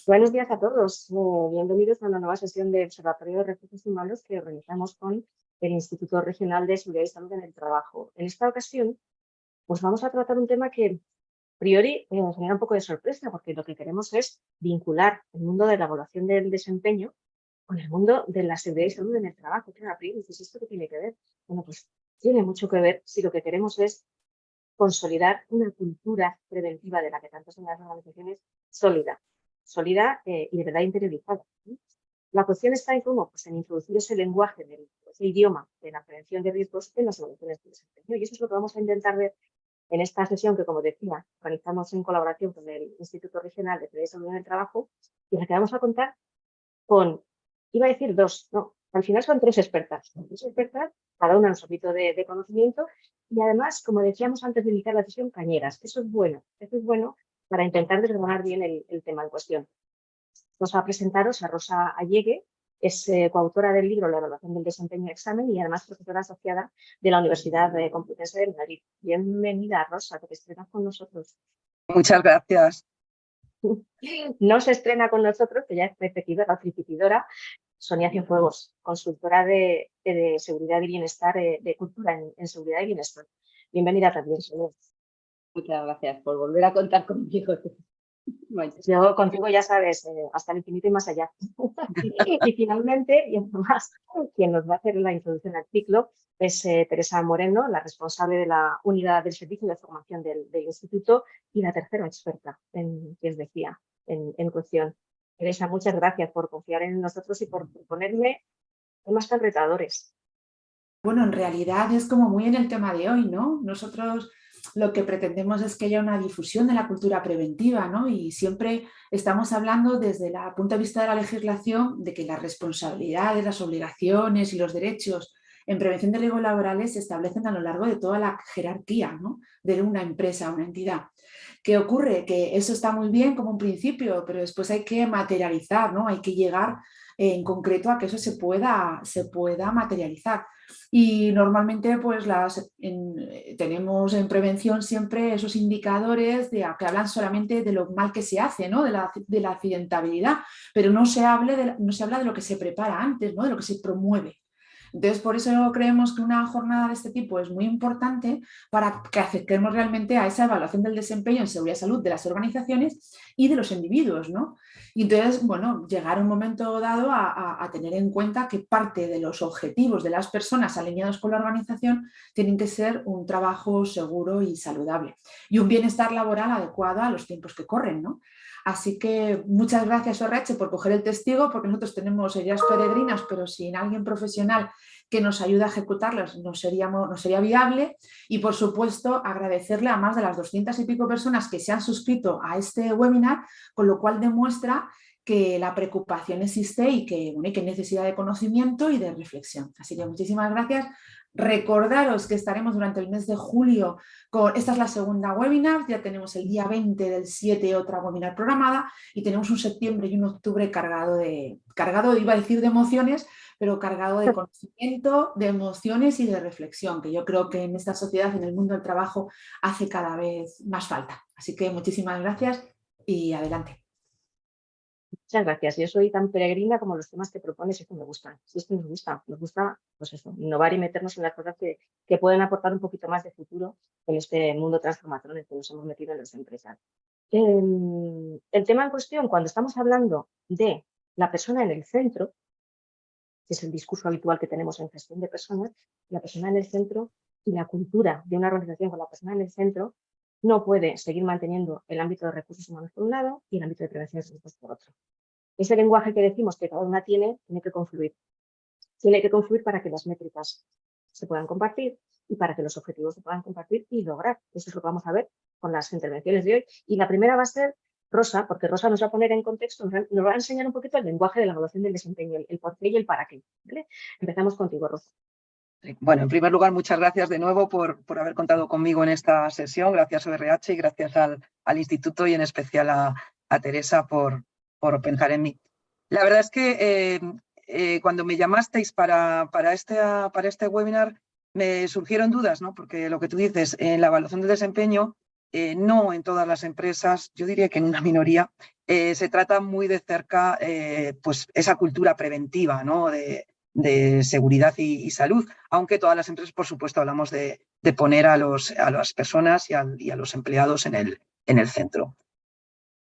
Buenos días a todos. Bienvenidos a una nueva sesión de Observatorio de Recursos Humanos que organizamos con el Instituto Regional de Seguridad y Salud en el Trabajo. En esta ocasión, pues vamos a tratar un tema que a priori nos genera un poco de sorpresa, porque lo que queremos es vincular el mundo de la evaluación del desempeño con el mundo de la seguridad y salud en el trabajo. Claro, a priori, dices, ¿esto qué tiene que ver? Bueno, pues tiene mucho que ver si lo que queremos es consolidar una cultura preventiva de la que tanto son las organizaciones sólida, y de verdad interiorizada, ¿sí? La cuestión está en cómo, pues en introducir ese lenguaje, ese idioma de la prevención de riesgos en las evaluaciones de desempeño. Y eso es lo que vamos a intentar ver en esta sesión que, como decía, organizamos en colaboración con el Instituto Regional de Seguridad y Salud en el Trabajo, y en la que vamos a contar con, iba a decir dos, no, al final son tres expertas, cada una en su ámbito de conocimiento, y además, como decíamos antes de iniciar la sesión, cañeras. Eso es bueno para intentar desgranar bien el tema en cuestión. Vamos a presentaros a Rosa Allegue, es coautora del libro La evaluación del desempeño examen y además profesora asociada de la Universidad Complutense de Madrid. Bienvenida, Rosa, que te estrenas con nosotros. Muchas gracias. No se estrena con nosotros, que ya es repetidora, Sonia Cienfuegos, consultora de seguridad y bienestar, de cultura en seguridad y bienestar. Bienvenida también, Sonia. Muchas gracias por volver a contar conmigo. Yo contigo, ya sabes, hasta el infinito y más allá. Y finalmente, y además, quien nos va a hacer la introducción al ciclo es Teresa Moreno, la responsable de la unidad del servicio de formación del instituto y la tercera experta, que os decía, en cuestión. Teresa, muchas gracias por confiar en nosotros y por ponerme temas tan retadores. Bueno, en realidad es como muy en el tema de hoy, ¿no? Nosotros lo que pretendemos es que haya una difusión de la cultura preventiva, ¿no? Y siempre estamos hablando desde el punto de vista de la legislación de que las responsabilidades, las obligaciones y los derechos en prevención de riesgos laborales se establecen a lo largo de toda la jerarquía, ¿no? De una empresa, una entidad. ¿Qué ocurre? Que eso está muy bien como un principio, pero después hay que materializar, ¿no? Hay que llegar en concreto a que eso se pueda materializar. Y normalmente pues tenemos en prevención siempre esos indicadores que hablan solamente de lo mal que se hace, ¿no? de la accidentabilidad, pero no se habla de lo que se prepara antes, ¿no? De lo que se promueve. Entonces, por eso creemos que una jornada de este tipo es muy importante para que acerquemos realmente a esa evaluación del desempeño en seguridad y salud de las organizaciones y de los individuos, ¿no? Y entonces, bueno, llegar a un momento dado a tener en cuenta que parte de los objetivos de las personas alineados con la organización tienen que ser un trabajo seguro y saludable y un bienestar laboral adecuado a los tiempos que corren, ¿no? Así que muchas gracias, Orrache, por coger el testigo, porque nosotros tenemos ideas peregrinas, pero sin alguien profesional que nos ayude a ejecutarlas no sería viable. Y, por supuesto, agradecerle a más de las 200 y pico personas que se han suscrito a este webinar, con lo cual demuestra que la preocupación existe y que hay necesidad de conocimiento y de reflexión. Así que muchísimas gracias. Recordaros que estaremos durante el mes de julio esta es la segunda webinar, ya tenemos el día 20 del 7 otra webinar programada y tenemos un septiembre y un octubre cargado, iba a decir de emociones, pero cargado de conocimiento, de emociones y de reflexión, que yo creo que en esta sociedad, en el mundo del trabajo, hace cada vez más falta. Así que muchísimas gracias y adelante. Muchas gracias. Yo soy tan peregrina como los temas que propones, esto me gustan. Si esto nos gusta, pues eso, innovar y meternos en las cosas que pueden aportar un poquito más de futuro en este mundo transformador en el que nos hemos metido en las empresas. El tema en cuestión, cuando estamos hablando de la persona en el centro, que es el discurso habitual que tenemos en gestión de personas, la persona en el centro y la cultura de una organización con la persona en el centro no puede seguir manteniendo el ámbito de recursos humanos por un lado y el ámbito de prevención de riesgos por otro. Ese lenguaje que decimos que cada una tiene que confluir. Tiene que confluir para que las métricas se puedan compartir y para que los objetivos se puedan compartir y lograr. Eso es lo que vamos a ver con las intervenciones de hoy. Y la primera va a ser Rosa, porque Rosa nos va a poner en contexto, nos va a enseñar un poquito el lenguaje de la evaluación del desempeño, el por qué y el para qué. ¿Vale? Empezamos contigo, Rosa. Bueno, en primer lugar, muchas gracias de nuevo por haber contado conmigo en esta sesión. Gracias a ORH y gracias al Instituto y en especial a Teresa por pensar en mí. La verdad es que cuando me llamasteis para este webinar me surgieron dudas, ¿no? Porque lo que tú dices, en la evaluación del desempeño no en todas las empresas, yo diría que en una minoría, se trata muy de cerca pues esa cultura preventiva, ¿no? de seguridad y salud, aunque todas las empresas, por supuesto, hablamos de poner a las personas y a los empleados en el centro.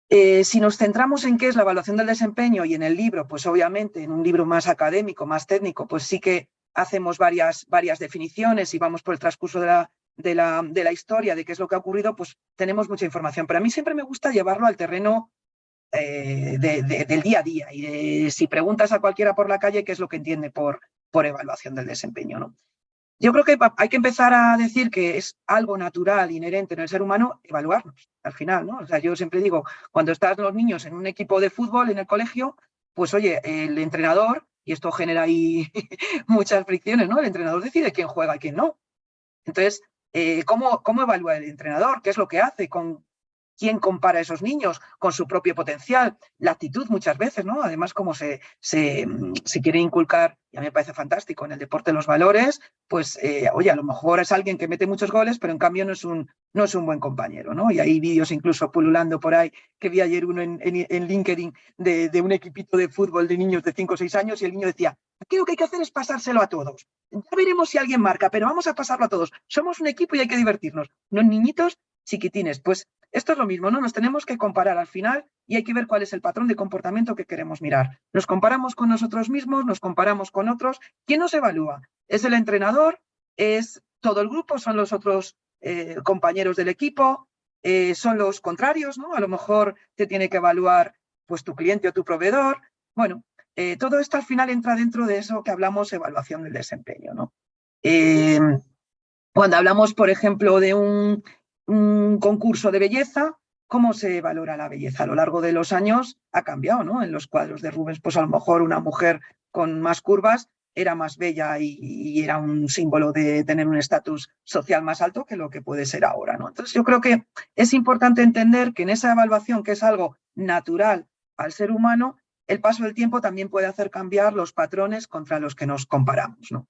Si nos centramos en qué es la evaluación del desempeño y en el libro, pues obviamente en un libro más académico, más técnico, pues sí que hacemos varias definiciones y vamos por el transcurso de la historia, de qué es lo que ha ocurrido, pues tenemos mucha información. Pero a mí siempre me gusta llevarlo al terreno del día a día y si preguntas a cualquiera por la calle qué es lo que entiende por evaluación del desempeño, ¿no? Yo creo que hay que empezar a decir que es algo natural, inherente en el ser humano, evaluarnos al final, ¿no? O sea, yo siempre digo, cuando están los niños en un equipo de fútbol en el colegio, pues oye, el entrenador, y esto genera ahí muchas fricciones, ¿no? El entrenador decide quién juega y quién no. Entonces, ¿cómo evalúa el entrenador? ¿Qué es lo que hace? ¿Con quién compara a esos niños? Con su propio potencial, la actitud muchas veces, ¿no? Además, como se quiere inculcar, y a mí me parece fantástico, en el deporte los valores, pues, oye, a lo mejor es alguien que mete muchos goles, pero en cambio no es un buen compañero, ¿no? Y hay vídeos incluso pululando por ahí, que vi ayer uno en LinkedIn de un equipito de fútbol de niños de 5 o 6 años y el niño decía, aquí lo que hay que hacer es pasárselo a todos. Ya veremos si alguien marca, pero vamos a pasarlo a todos. Somos un equipo y hay que divertirnos. Unos niñitos chiquitines. Pues esto es lo mismo, ¿no? Nos tenemos que comparar al final y hay que ver cuál es el patrón de comportamiento que queremos mirar. Nos comparamos con nosotros mismos, nos comparamos con otros. ¿Quién nos evalúa? ¿Es el entrenador? ¿Es todo el grupo? ¿Son los otros compañeros del equipo? ¿Son los contrarios, ¿no? A lo mejor te tiene que evaluar pues tu cliente o tu proveedor. Bueno, todo esto al final entra dentro de eso que hablamos evaluación del desempeño, ¿no? Cuando hablamos, por ejemplo, de un concurso de belleza, ¿cómo se valora la belleza? A lo largo de los años ha cambiado, ¿no? En los cuadros de Rubens, pues a lo mejor una mujer con más curvas era más bella y era un símbolo de tener un estatus social más alto que lo que puede ser ahora, ¿no? Entonces yo creo que es importante entender que en esa evaluación, que es algo natural al ser humano, el paso del tiempo también puede hacer cambiar los patrones contra los que nos comparamos, ¿no?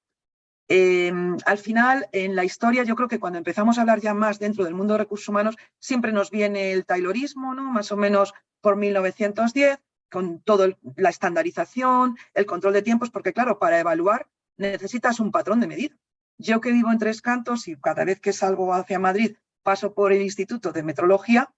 Al final, en la historia, yo creo que cuando empezamos a hablar ya más dentro del mundo de recursos humanos, siempre nos viene el taylorismo, ¿no? Más o menos por 1910, con toda la estandarización, el control de tiempos, porque claro, para evaluar necesitas un patrón de medida. Yo que vivo en Tres Cantos y cada vez que salgo hacia Madrid paso por el Instituto de Metrología,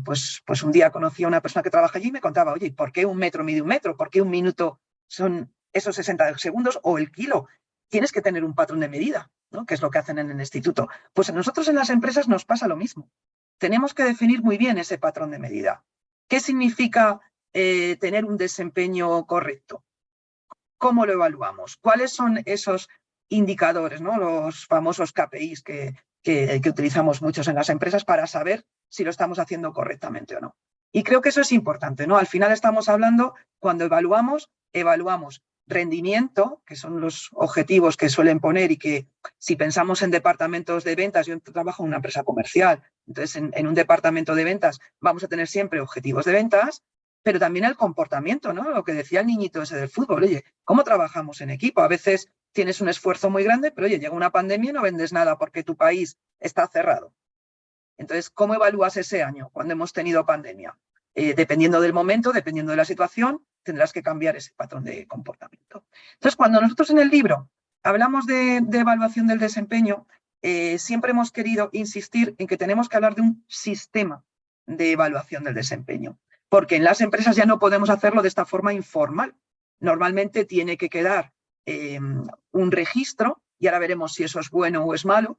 pues un día conocí a una persona que trabaja allí y me contaba, oye, ¿por qué un metro mide un metro? ¿Por qué un minuto son esos 60 segundos o el kilo? Tienes que tener un patrón de medida, ¿no? Que es lo que hacen en el instituto. Pues a nosotros en las empresas nos pasa lo mismo. Tenemos que definir muy bien ese patrón de medida. ¿Qué significa tener un desempeño correcto? ¿Cómo lo evaluamos? ¿Cuáles son esos indicadores, ¿no? Los famosos KPIs que utilizamos muchos en las empresas para saber si lo estamos haciendo correctamente o no? Y creo que eso es importante, ¿no? Al final estamos hablando, cuando evaluamos rendimiento, que son los objetivos que suelen poner y que si pensamos en departamentos de ventas, yo trabajo en una empresa comercial, entonces en un departamento de ventas vamos a tener siempre objetivos de ventas, pero también el comportamiento, ¿no? Lo que decía el niñito ese del fútbol, oye, ¿cómo trabajamos en equipo? A veces tienes un esfuerzo muy grande, pero oye, llega una pandemia y no vendes nada porque tu país está cerrado. Entonces, ¿cómo evalúas ese año cuando hemos tenido pandemia? Dependiendo del momento, dependiendo de la situación, tendrás que cambiar ese patrón de comportamiento. Entonces, cuando nosotros en el libro hablamos de evaluación del desempeño, siempre hemos querido insistir en que tenemos que hablar de un sistema de evaluación del desempeño, porque en las empresas ya no podemos hacerlo de esta forma informal. Normalmente tiene que quedar un registro, y ahora veremos si eso es bueno o es malo,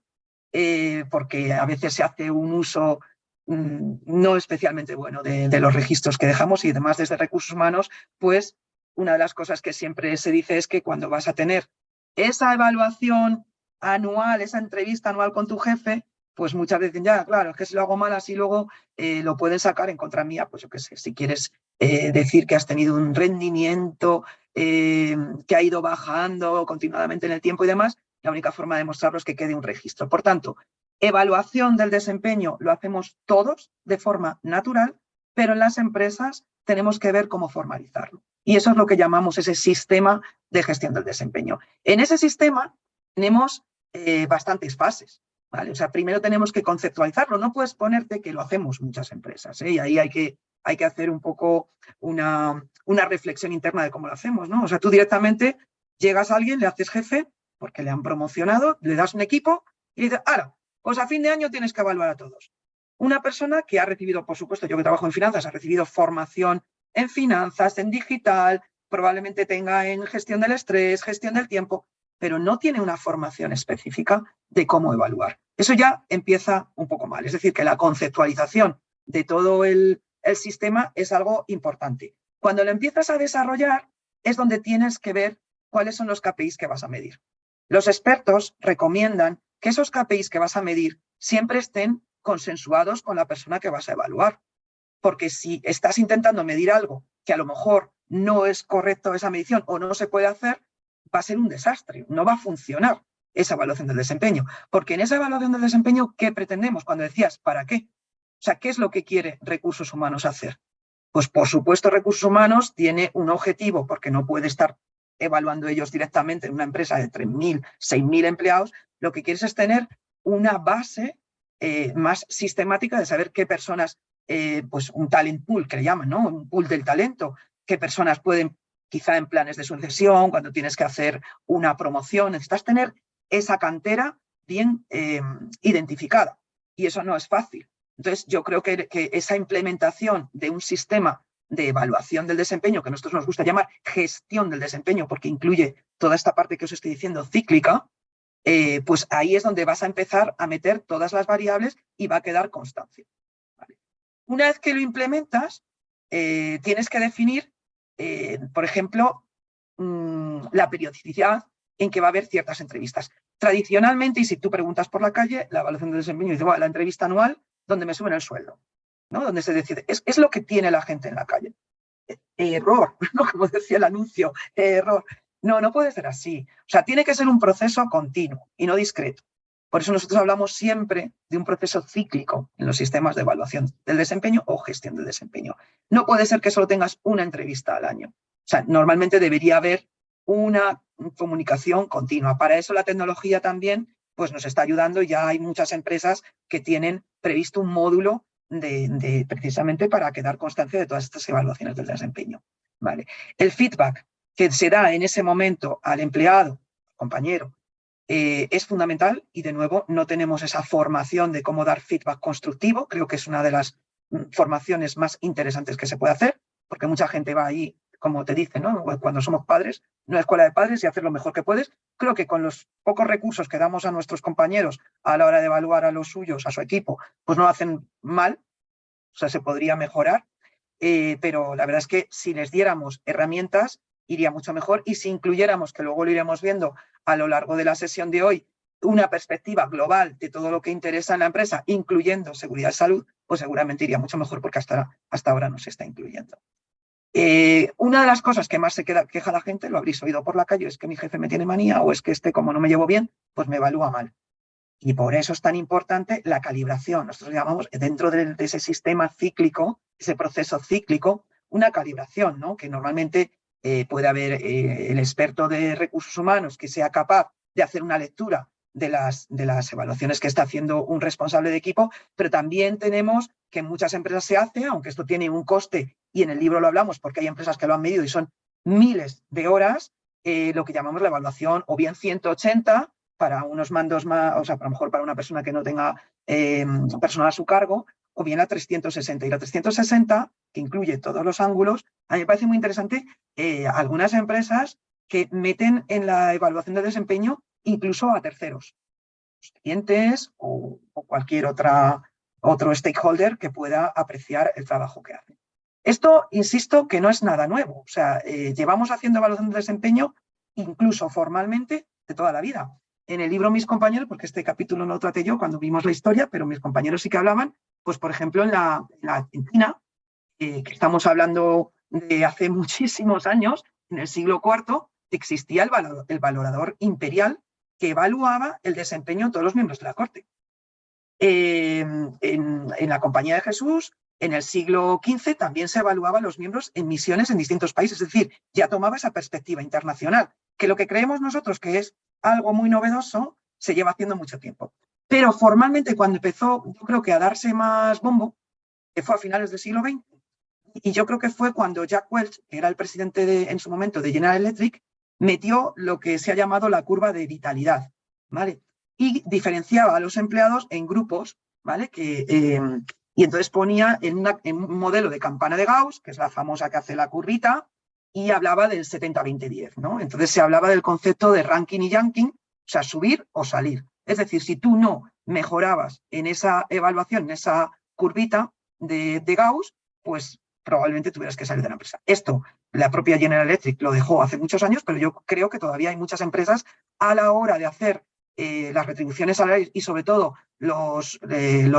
porque a veces se hace un uso no especialmente bueno de los registros que dejamos y además desde recursos humanos, pues una de las cosas que siempre se dice es que cuando vas a tener esa evaluación anual, esa entrevista anual con tu jefe, pues muchas veces ya, claro, es que si lo hago mal así luego lo pueden sacar en contra mía, pues yo qué sé, si quieres decir que has tenido un rendimiento que ha ido bajando continuadamente en el tiempo y demás, la única forma de demostrarlo es que quede un registro. Por tanto, evaluación del desempeño lo hacemos todos de forma natural, pero en las empresas tenemos que ver cómo formalizarlo. Y eso es lo que llamamos ese sistema de gestión del desempeño. En ese sistema tenemos bastantes fases. ¿vale? O sea, primero tenemos que conceptualizarlo, no puedes ponerte, que lo hacemos muchas empresas, ¿eh? Y ahí hay que hacer un poco una reflexión interna de cómo lo hacemos, ¿no? O sea, tú directamente llegas a alguien, le haces jefe, porque le han promocionado, le das un equipo y dices, ahora, pues a fin de año tienes que evaluar a todos. Una persona que ha recibido, por supuesto, yo que trabajo en finanzas, ha recibido formación en finanzas, en digital, probablemente tenga en gestión del estrés, gestión del tiempo, pero no tiene una formación específica de cómo evaluar. Eso ya empieza un poco mal. Es decir, que la conceptualización de todo el sistema es algo importante. Cuando lo empiezas a desarrollar es donde tienes que ver cuáles son los KPIs que vas a medir. Los expertos recomiendan que esos KPIs que vas a medir siempre estén consensuados con la persona que vas a evaluar. Porque si estás intentando medir algo que a lo mejor no es correcto esa medición o no se puede hacer, va a ser un desastre, no va a funcionar esa evaluación del desempeño. Porque en esa evaluación del desempeño, ¿qué pretendemos? Cuando decías, ¿para qué? O sea, ¿qué es lo que quiere Recursos Humanos hacer? Pues por supuesto Recursos Humanos tiene un objetivo, porque no puede estar evaluando ellos directamente en una empresa de 3.000, 6.000 empleados. Lo que quieres es tener una base más sistemática de saber qué personas, pues un talent pool que le llaman, ¿no? Un pool del talento, qué personas pueden, quizá en planes de sucesión, cuando tienes que hacer una promoción, necesitas tener esa cantera bien identificada y eso no es fácil. Entonces yo creo que esa implementación de un sistema de evaluación del desempeño, que a nosotros nos gusta llamar gestión del desempeño, porque incluye toda esta parte que os estoy diciendo cíclica, pues ahí es donde vas a empezar a meter todas las variables y va a quedar constancia. ¿Vale? Una vez que lo implementas, tienes que definir, por ejemplo, la periodicidad en que va a haber ciertas entrevistas. Tradicionalmente, y si tú preguntas por la calle, la evaluación del desempeño dice, bueno, la entrevista anual donde me suben el sueldo, ¿no? Donde se decide. Es lo que tiene la gente en la calle. Error, ¿no? Como decía el anuncio, error. No puede ser así. O sea, tiene que ser un proceso continuo y no discreto. Por eso nosotros hablamos siempre de un proceso cíclico en los sistemas de evaluación del desempeño o gestión del desempeño. No puede ser que solo tengas una entrevista al año. O sea, normalmente debería haber una comunicación continua. Para eso la tecnología también pues nos está ayudando. Ya hay muchas empresas que tienen previsto un módulo precisamente para dar constancia de todas estas evaluaciones del desempeño. ¿Vale? El feedback que se da en ese momento al empleado, compañero, es fundamental y de nuevo no tenemos esa formación de cómo dar feedback constructivo. Creo que es una de las formaciones más interesantes que se puede hacer, porque mucha gente va ahí, como te dicen, ¿no? Cuando somos padres, una escuela de padres y hacer lo mejor que puedes. Creo que con los pocos recursos que damos a nuestros compañeros a la hora de evaluar a los suyos, a su equipo, pues no hacen mal, o sea, se podría mejorar, pero la verdad es que si les diéramos herramientas, iría mucho mejor, y si incluyéramos, que luego lo iremos viendo a lo largo de la sesión de hoy, una perspectiva global de todo lo que interesa en la empresa, incluyendo seguridad y salud, pues seguramente iría mucho mejor, porque hasta ahora no se está incluyendo. Una de las cosas que más se queja la gente, lo habréis oído por la calle, es que mi jefe me tiene manía, o es que como no me llevo bien, pues me evalúa mal. Y por eso es tan importante la calibración. Nosotros llamamos, dentro de ese sistema cíclico, ese proceso cíclico, una calibración, ¿no? Que normalmente puede haber el experto de recursos humanos que sea capaz de hacer una lectura de las evaluaciones que está haciendo un responsable de equipo, pero también tenemos que en muchas empresas se hace, aunque esto tiene un coste, y en el libro lo hablamos porque hay empresas que lo han medido y son miles de horas, lo que llamamos la evaluación o bien 180 para unos mandos más, o sea, a lo mejor para una persona que no tenga personal a su cargo, o bien la 360. Y la 360, que incluye todos los ángulos, a mí me parece muy interesante algunas empresas que meten en la evaluación de desempeño incluso a terceros, clientes o cualquier otro stakeholder que pueda apreciar el trabajo que hacen. Esto, insisto, que no es nada nuevo. O sea, llevamos haciendo evaluación de desempeño incluso formalmente de toda la vida. En el libro mis compañeros, porque este capítulo no lo traté yo cuando vimos la historia, pero mis compañeros sí que hablaban, pues por ejemplo en la Argentina, que estamos hablando de hace muchísimos años, en el siglo IV, existía el valorador imperial que evaluaba el desempeño de todos los miembros de la corte. En la Compañía de Jesús, en el siglo XV, también se evaluaban los miembros en misiones en distintos países, es decir, ya tomaba esa perspectiva internacional, que lo que creemos nosotros que es algo muy novedoso, se lleva haciendo mucho tiempo. Pero formalmente cuando empezó, yo creo que a darse más bombo, que fue a finales del siglo XX, y yo creo que fue cuando Jack Welch, que era el presidente en su momento de General Electric, metió lo que se ha llamado la curva de vitalidad, ¿vale? Y diferenciaba a los empleados en grupos, ¿vale? Y entonces ponía en un modelo de campana de Gauss, que es la famosa que hace la curvita, y hablaba del 70-20-10, ¿no? Entonces se hablaba del concepto de ranking y yanking, o sea, subir o salir. Es decir, si tú no mejorabas en esa evaluación, en esa curvita de Gauss, pues probablemente tuvieras que salir de la empresa. Esto, la propia General Electric lo dejó hace muchos años, pero yo creo que todavía hay muchas empresas a la hora de hacer las retribuciones salariales y sobre todo los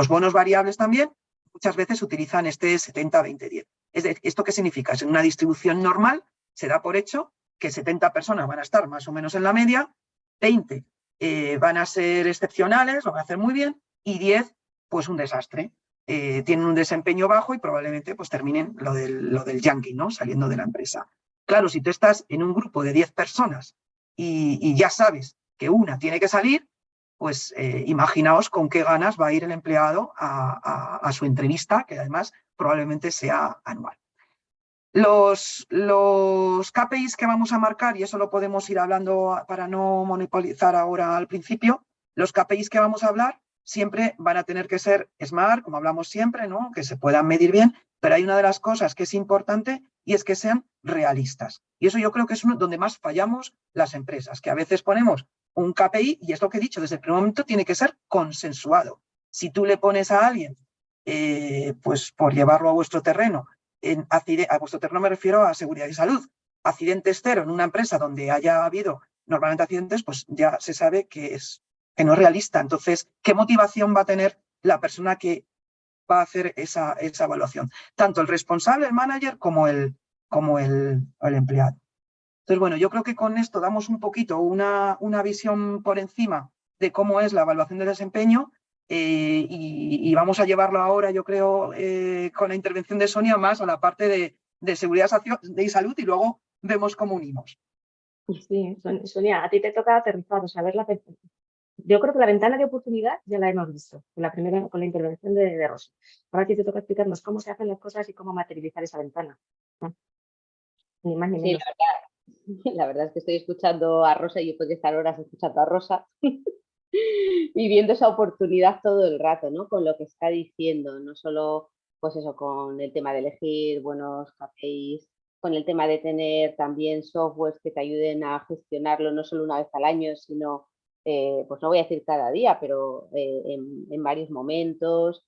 bonos variables también, muchas veces utilizan este 70-20-10. ¿Esto qué significa? Es en una distribución normal, se da por hecho que 70 personas van a estar más o menos en la media, 20 van a ser excepcionales, lo van a hacer muy bien, y 10, pues un desastre. Tienen un desempeño bajo y probablemente pues terminen lo del yankee, ¿no? Saliendo de la empresa. Claro, si tú estás en un grupo de 10 personas y ya sabes que una tiene que salir, pues imaginaos con qué ganas va a ir el empleado a su entrevista, que además probablemente sea anual. Los KPIs que vamos a marcar, y eso lo podemos ir hablando para no monopolizar ahora al principio, los KPIs que vamos a hablar siempre van a tener que ser SMART, como hablamos siempre, ¿no? Que se puedan medir bien, pero hay una de las cosas que es importante y es que sean realistas. Y eso yo creo que es donde más fallamos las empresas, que a veces ponemos un KPI, y es lo que he dicho, desde el primer momento tiene que ser consensuado. Si tú le pones a alguien, pues por llevarlo a vuestro terreno, a vuestro terreno me refiero a seguridad y salud, accidentes cero en una empresa donde haya habido normalmente accidentes, pues ya se sabe que no es realista. Entonces, ¿qué motivación va a tener la persona que va a hacer esa evaluación? Tanto el responsable, el manager, como el empleado. Entonces, bueno, yo creo que con esto damos un poquito una visión por encima de cómo es la evaluación de desempeño y vamos a llevarlo ahora, yo creo, con la intervención de Sonia más a la parte de seguridad y salud y luego vemos cómo unimos. Sí, Sonia, a ti te toca aterrizar, o sea, yo creo que la ventana de oportunidad ya la hemos visto con la intervención de Rosa. Ahora a ti te toca explicarnos cómo se hacen las cosas y cómo materializar esa ventana. Ni más ni menos. Sí, la verdad es que estoy escuchando a Rosa y yo puedo estar horas escuchando a Rosa y viendo esa oportunidad todo el rato, ¿no? Con lo que está diciendo, no solo, pues eso, con el tema de elegir buenos KPIs, con el tema de tener también softwares que te ayuden a gestionarlo no solo una vez al año, sino, pues no voy a decir cada día, pero en varios momentos,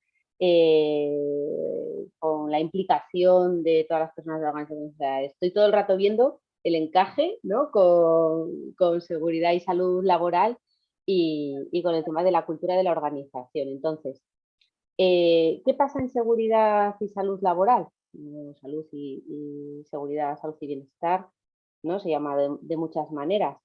con la implicación de todas las personas de la organización. O sea, estoy todo el rato viendo el encaje, ¿no? con seguridad y salud laboral y con el tema de la cultura de la organización. Entonces, ¿qué pasa en seguridad y salud laboral? Salud y seguridad, salud y bienestar, ¿no? Se llama de muchas maneras.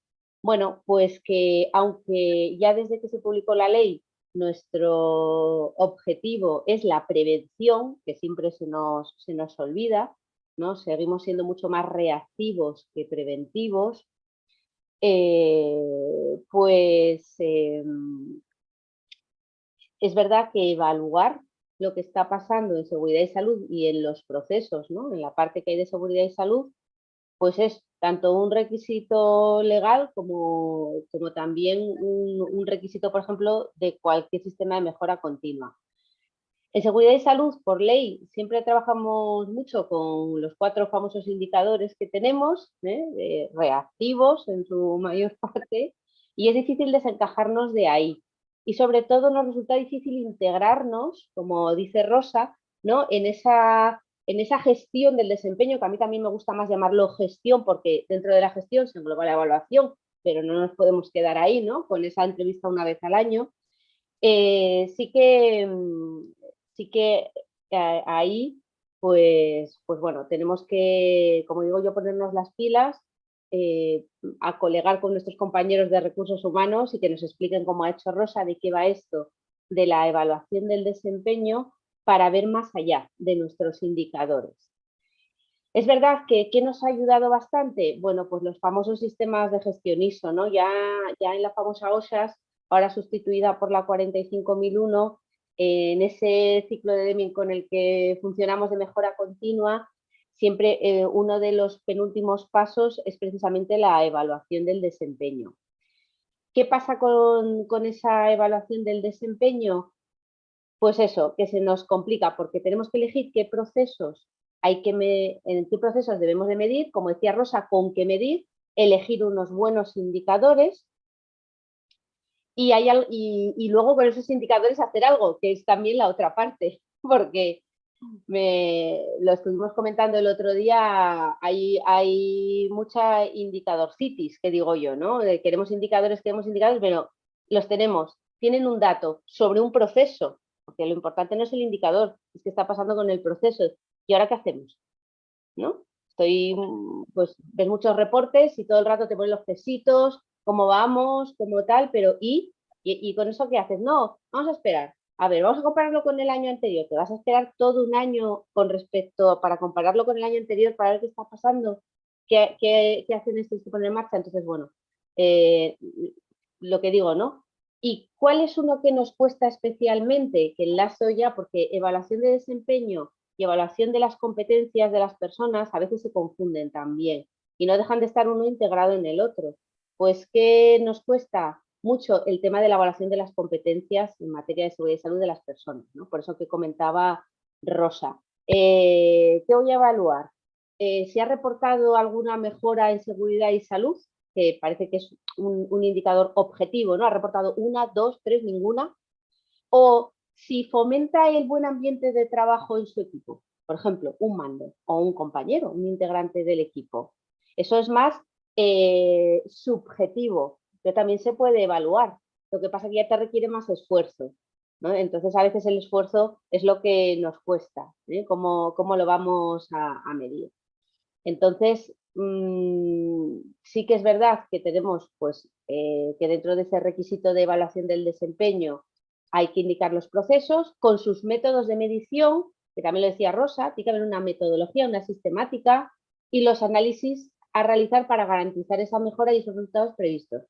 Bueno, pues que aunque ya desde que se publicó la ley nuestro objetivo es la prevención, que siempre se nos olvida, ¿no? Seguimos siendo mucho más reactivos que preventivos, pues es verdad que evaluar lo que está pasando en seguridad y salud y en los procesos, ¿no? En la parte que hay de seguridad y salud, pues es tanto un requisito legal como también un requisito, por ejemplo, de cualquier sistema de mejora continua. En seguridad y salud, por ley, siempre trabajamos mucho con los 4 famosos indicadores que tenemos, reactivos en su mayor parte, y es difícil desencajarnos de ahí. Y sobre todo nos resulta difícil integrarnos, como dice Rosa, ¿no? en esa gestión del desempeño, que a mí también me gusta más llamarlo gestión, porque dentro de la gestión se engloba la evaluación, pero no nos podemos quedar ahí, ¿no? Con esa entrevista una vez al año. Sí que ahí, pues bueno, tenemos que, como digo yo, ponernos las pilas, a colegar con nuestros compañeros de recursos humanos y que nos expliquen, cómo ha hecho Rosa, de qué va esto de la evaluación del desempeño para ver más allá de nuestros indicadores. Es verdad que ¿qué nos ha ayudado bastante? Bueno, pues los famosos sistemas de gestión ISO, ¿no? Ya en la famosa OSHAS ahora sustituida por la 45001, en ese ciclo de Deming con el que funcionamos de mejora continua, siempre uno de los penúltimos pasos es precisamente la evaluación del desempeño. ¿Qué pasa con esa evaluación del desempeño? Pues eso, que se nos complica porque tenemos que elegir qué procesos en qué procesos debemos de medir, como decía Rosa, con qué medir, elegir unos buenos indicadores y luego con esos indicadores hacer algo, que es también la otra parte, porque lo estuvimos comentando el otro día, hay mucha indicadorcitis, que digo yo, ¿no? Queremos indicadores, pero los tenemos, tienen un dato sobre un proceso, porque lo importante no es el indicador, es qué está pasando con el proceso. ¿Y ahora qué hacemos? ¿No? Pues ves muchos reportes y todo el rato te ponen los pesitos, cómo vamos, cómo tal, pero ¿y con eso qué haces? No, vamos a esperar. A ver, vamos a compararlo con el año anterior. Te vas a esperar todo un año para compararlo con el año anterior para ver qué está pasando, qué acciones tienes que poner en marcha. Entonces, bueno, lo que digo, ¿no? ¿Y cuál es uno que nos cuesta especialmente? Que enlazo ya, porque evaluación de desempeño y evaluación de las competencias de las personas a veces se confunden también y no dejan de estar uno integrado en el otro. Pues que nos cuesta mucho el tema de la evaluación de las competencias en materia de seguridad y salud de las personas, ¿no? Por eso que comentaba Rosa. ¿Qué voy a evaluar? ¿Se ha reportado alguna mejora en seguridad y salud? Que parece que es un indicador objetivo, ¿no? ¿Ha reportado 1, 2, 3, ninguna? O si fomenta el buen ambiente de trabajo en su equipo, por ejemplo, un mando o un compañero, un integrante del equipo. Eso es más subjetivo, pero también se puede evaluar. Lo que pasa es que ya te requiere más esfuerzo, ¿no? Entonces, a veces el esfuerzo es lo que nos cuesta, ¿eh? ¿Cómo lo vamos a medir? Entonces, sí que es verdad que tenemos pues, que dentro de ese requisito de evaluación del desempeño hay que indicar los procesos con sus métodos de medición, que también lo decía Rosa, tiene que haber una metodología, una sistemática y los análisis a realizar para garantizar esa mejora y esos resultados previstos.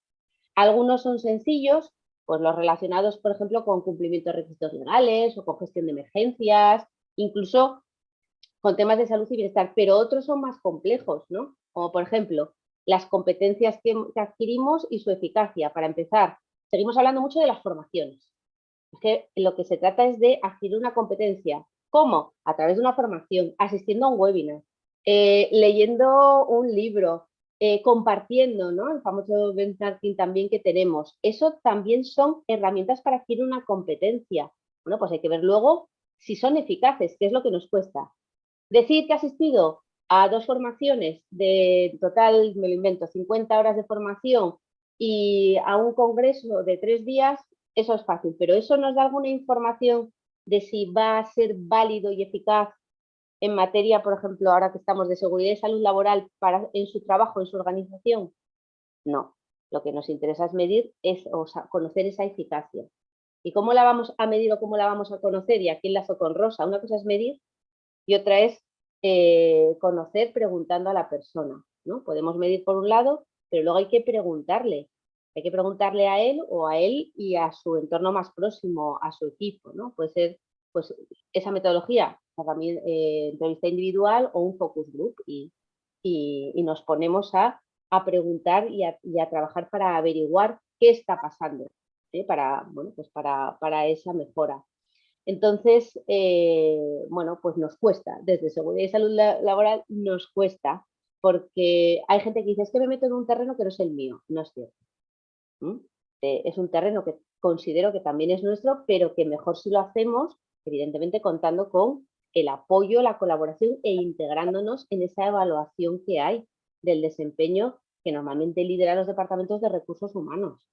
Algunos son sencillos, pues los relacionados, por ejemplo, con cumplimiento de requisitos legales o con gestión de emergencias, incluso con temas de salud y bienestar, pero otros son más complejos, ¿no? Como por ejemplo, las competencias que adquirimos y su eficacia. Para empezar, seguimos hablando mucho de las formaciones. Es que lo que se trata es de adquirir una competencia. ¿Cómo? A través de una formación, asistiendo a un webinar, leyendo un libro, compartiendo, ¿no? El famoso benchmarking también que tenemos. Eso también son herramientas para adquirir una competencia. Bueno, pues hay que ver luego si son eficaces, qué es lo que nos cuesta. Decir que ha asistido a 2 formaciones de total, me lo invento, 50 horas de formación y a un congreso de 3 días, eso es fácil, pero eso nos da alguna información de si va a ser válido y eficaz en materia, por ejemplo, ahora que estamos de seguridad y salud laboral en su trabajo, en su organización. No, lo que nos interesa es medir, conocer esa eficacia. ¿Y cómo la vamos a medir o cómo la vamos a conocer? Y aquí enlazo con Rosa. Una cosa es medir y otra es conocer preguntando a la persona, ¿no? Podemos medir por un lado, pero luego hay que preguntarle a él o a él y a su entorno más próximo, a su equipo, ¿no? Puede ser pues, esa metodología, también entrevista individual o un focus group y nos ponemos a preguntar y a trabajar para averiguar qué está pasando, para esa mejora. Entonces, bueno, pues nos cuesta, desde seguridad y salud laboral nos cuesta, porque hay gente que dice, es que me meto en un terreno que no es el mío, no es cierto. Es un terreno que considero que también es nuestro, pero que mejor si lo hacemos, evidentemente contando con el apoyo, la colaboración e integrándonos en esa evaluación que hay del desempeño que normalmente lideran los departamentos de recursos humanos.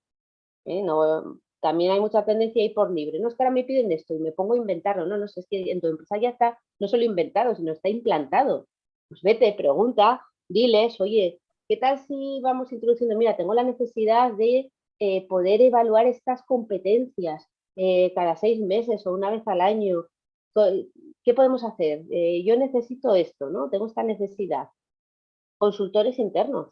También hay mucha tendencia a ir por libre. No, es que ahora me piden esto y me pongo a inventarlo. No, es que en tu empresa ya está, no solo inventado, sino está implantado. Pues vete, pregunta, diles, oye, ¿qué tal si vamos introduciendo? Mira, tengo la necesidad de poder evaluar estas competencias cada 6 meses o una vez al año. ¿Qué podemos hacer? Yo necesito esto, ¿no? Tengo esta necesidad. Consultores internos.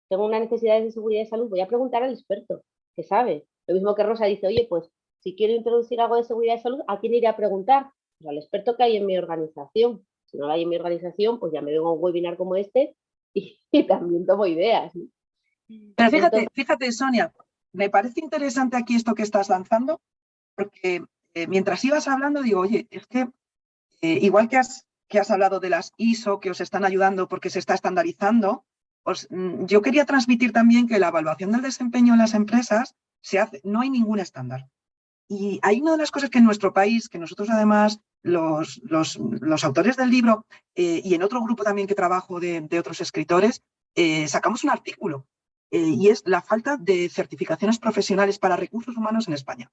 Tengo una necesidad de seguridad y salud. Voy a preguntar al experto, que sabe. Lo mismo que Rosa dice, oye, pues si quiero introducir algo de seguridad y salud, ¿a quién iré a preguntar? Pues al experto que hay en mi organización. Si no lo hay en mi organización, pues ya me vengo a un webinar como este y también tomo ideas, ¿no? Pero Entonces, fíjate, Sonia, me parece interesante aquí esto que estás lanzando, porque mientras ibas hablando digo, oye, es que igual que has hablado de las ISO que os están ayudando porque se está estandarizando, yo quería transmitir también que la evaluación del desempeño en las empresas no hay ningún estándar. Y hay una de las cosas que en nuestro país, que nosotros además, los autores del libro y en otro grupo también que trabajo de otros escritores, sacamos un artículo y es la falta de certificaciones profesionales para recursos humanos en España.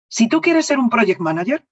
Si tú quieres ser un project manager,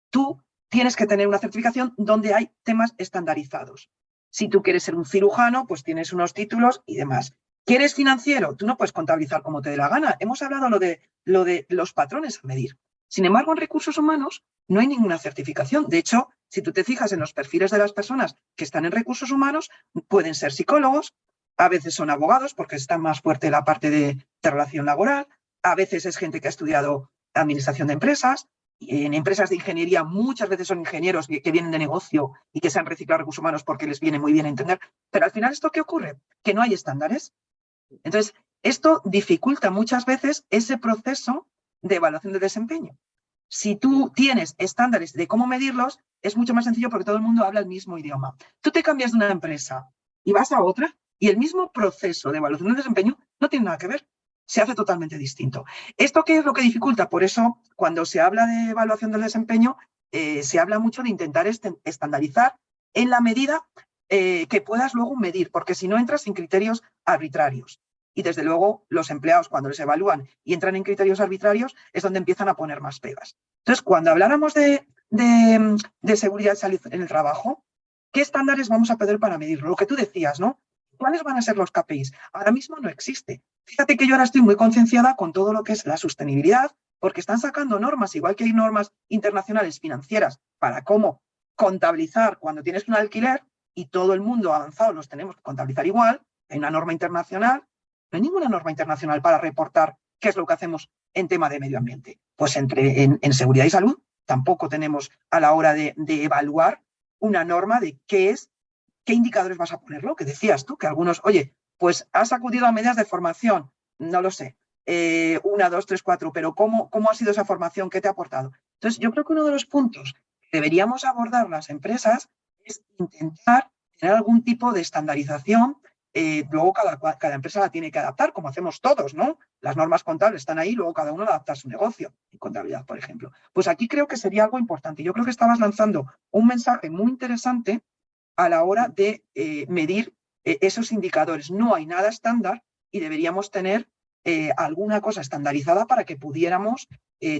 tú tienes que tener una certificación donde hay temas estandarizados. Si tú quieres ser un cirujano, pues tienes unos títulos y demás. ¿Quieres financiero? Tú no puedes contabilizar como te dé la gana. Hemos hablado lo de los patrones a medir. Sin embargo, en recursos humanos no hay ninguna certificación. De hecho, si tú te fijas en los perfiles de las personas que están en recursos humanos, pueden ser psicólogos, a veces son abogados porque está más fuerte la parte de relación laboral, a veces es gente que ha estudiado administración de empresas. En empresas de ingeniería muchas veces son ingenieros que vienen de negocio y que se han reciclado recursos humanos porque les viene muy bien entender. Pero al final, ¿esto qué ocurre? Que no hay estándares. Entonces, esto dificulta muchas veces ese proceso de evaluación de desempeño. Si tú tienes estándares de cómo medirlos, es mucho más sencillo porque todo el mundo habla el mismo idioma. Tú te cambias de una empresa y vas a otra y el mismo proceso de evaluación de desempeño no tiene nada que ver. Se hace totalmente distinto. ¿Esto qué es lo que dificulta? Por eso, cuando se habla de evaluación del desempeño, se habla mucho de intentar estandarizar en la medida que puedas luego medir, porque si no entras en criterios arbitrarios. Y desde luego los empleados cuando les evalúan y entran en criterios arbitrarios es donde empiezan a poner más pegas. Entonces, cuando habláramos de seguridad y salud en el trabajo, ¿qué estándares vamos a pedir para medirlo? Lo que tú decías, ¿no? ¿Cuáles van a ser los KPIs? Ahora mismo no existe. Fíjate que yo ahora estoy muy concienciada con todo lo que es la sostenibilidad, porque están sacando normas, igual que hay normas internacionales financieras para cómo contabilizar cuando tienes un alquiler y todo el mundo avanzado los tenemos que contabilizar igual. Hay una norma internacional. No hay ninguna norma internacional para reportar qué es lo que hacemos en tema de medio ambiente. Pues en seguridad y salud tampoco tenemos a la hora de evaluar una norma de qué indicadores vas a ponerlo, que decías tú, que algunos, oye, pues has acudido a medidas de formación, no lo sé, 1, 2, 3, 4, pero ¿cómo ha sido esa formación? ¿Qué te ha aportado? Entonces, yo creo que uno de los puntos que deberíamos abordar las empresas es intentar tener algún tipo de estandarización. Luego cada empresa la tiene que adaptar, como hacemos todos, ¿no? Las normas contables están ahí, luego cada uno adapta su negocio, en contabilidad, por ejemplo. Pues aquí creo que sería algo importante. Yo creo que estabas lanzando un mensaje muy interesante a la hora de medir esos indicadores. No hay nada estándar y deberíamos tener alguna cosa estandarizada para que pudiéramos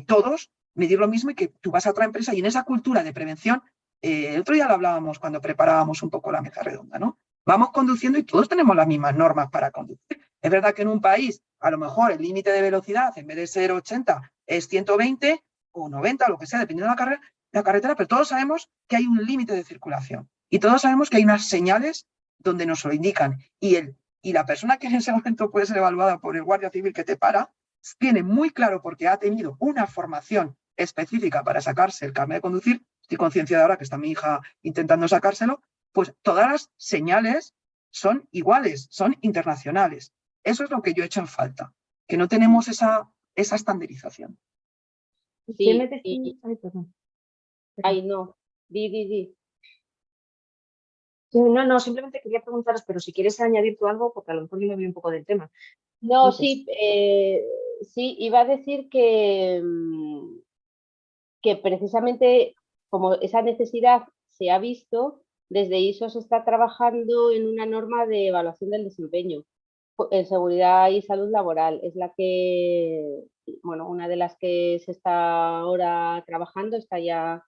todos medir lo mismo y que tú vas a otra empresa y en esa cultura de prevención, el otro día lo hablábamos cuando preparábamos un poco la mesa redonda, ¿no? Vamos conduciendo y todos tenemos las mismas normas para conducir. Es verdad que en un país, a lo mejor el límite de velocidad, en vez de ser 80, es 120 o 90, o lo que sea, dependiendo de la carretera, pero todos sabemos que hay un límite de circulación. Y todos sabemos que hay unas señales donde nos lo indican. Y la persona que en ese momento puede ser evaluada por el guardia civil que te para, tiene muy claro porque ha tenido una formación específica para sacarse el carnet de conducir. Estoy concienciada ahora que está mi hija intentando sacárselo. Pues todas las señales son iguales, son internacionales. Eso es lo que yo he hecho en falta, que no tenemos esa estandarización. sí, Ay, perdón. ay, no, di. Sí, no, simplemente quería preguntaros, pero si quieres añadir tú algo, porque a lo mejor yo me voy un poco del tema. No, Entonces, sí, iba a decir que precisamente como esa necesidad se ha visto, desde ISO se está trabajando en una norma de evaluación del desempeño en seguridad y salud laboral. Es la que, bueno, una de las que se está ahora trabajando, está ya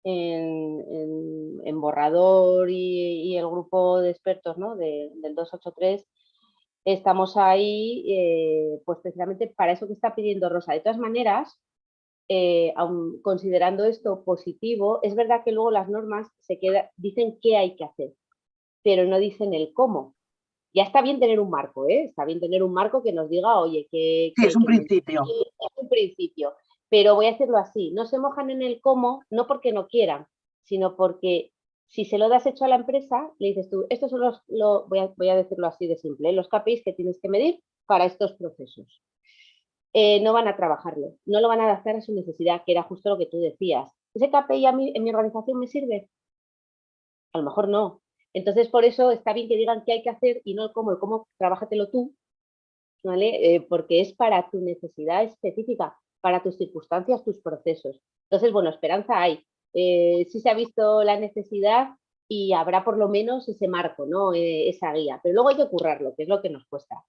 en borrador y el grupo de expertos, ¿no? del 283. Estamos ahí pues precisamente para eso que está pidiendo Rosa. De todas maneras, aun considerando esto positivo, es verdad que luego las normas dicen qué hay que hacer, pero no dicen el cómo. Ya está bien tener un marco, ¿eh? Está bien tener un marco que nos diga, oye, Sí, es un principio. Es un principio. Pero voy a decirlo así, no se mojan en el cómo, no porque no quieran, sino porque si se lo das hecho a la empresa, le dices tú, estos son voy a decirlo así de simple, los KPIs que tienes que medir para estos procesos. No van a trabajarlo, no lo van a adaptar a su necesidad, que era justo lo que tú decías. ¿Ese KPI a mí en mi organización me sirve? A lo mejor no. Entonces, por eso está bien que digan qué hay que hacer y no el cómo trabájatelo tú, ¿vale? Porque es para tu necesidad específica, para tus circunstancias, tus procesos. Entonces, bueno, esperanza hay. Sí se ha visto la necesidad y habrá por lo menos ese marco, ¿no? Esa guía. Pero luego hay que currarlo, que es lo que nos cuesta.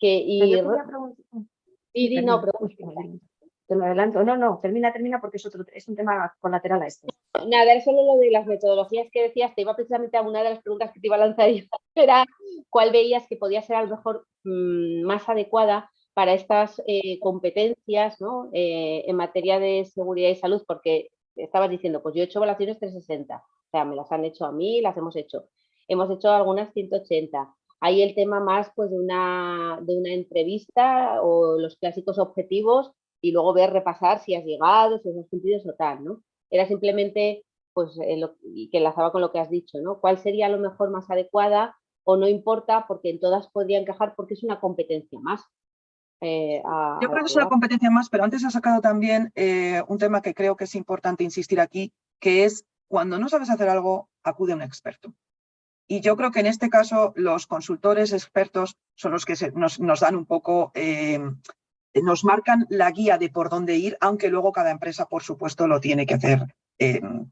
Yo quería preguntar. No, pregunta. Te lo adelanto. No, termina porque es un tema colateral a esto. Nada, era solo lo de las metodologías que decías, te iba precisamente a una de las preguntas que te iba a lanzar yo, era cuál veías que podía ser a lo mejor más adecuada para estas competencias, ¿no? En materia de seguridad y salud, porque estabas diciendo, pues yo he hecho evaluaciones 360, o sea, me las han hecho a mí, las hemos hecho algunas 180. Hay el tema más pues de una entrevista o los clásicos objetivos y luego repasar si has llegado, si has cumplido o tal, ¿no? Era simplemente, pues, y que enlazaba con lo que has dicho, ¿no? ¿Cuál sería a lo mejor más adecuada o no importa porque en todas podría encajar porque es una competencia más? Yo creo que es una competencia más, pero antes has sacado también un tema que creo que es importante insistir aquí, que es cuando no sabes hacer algo, acude a un experto. Y yo creo que en este caso los consultores expertos son los que nos dan un poco, nos marcan la guía de por dónde ir, aunque luego cada empresa, por supuesto, lo tiene que hacer,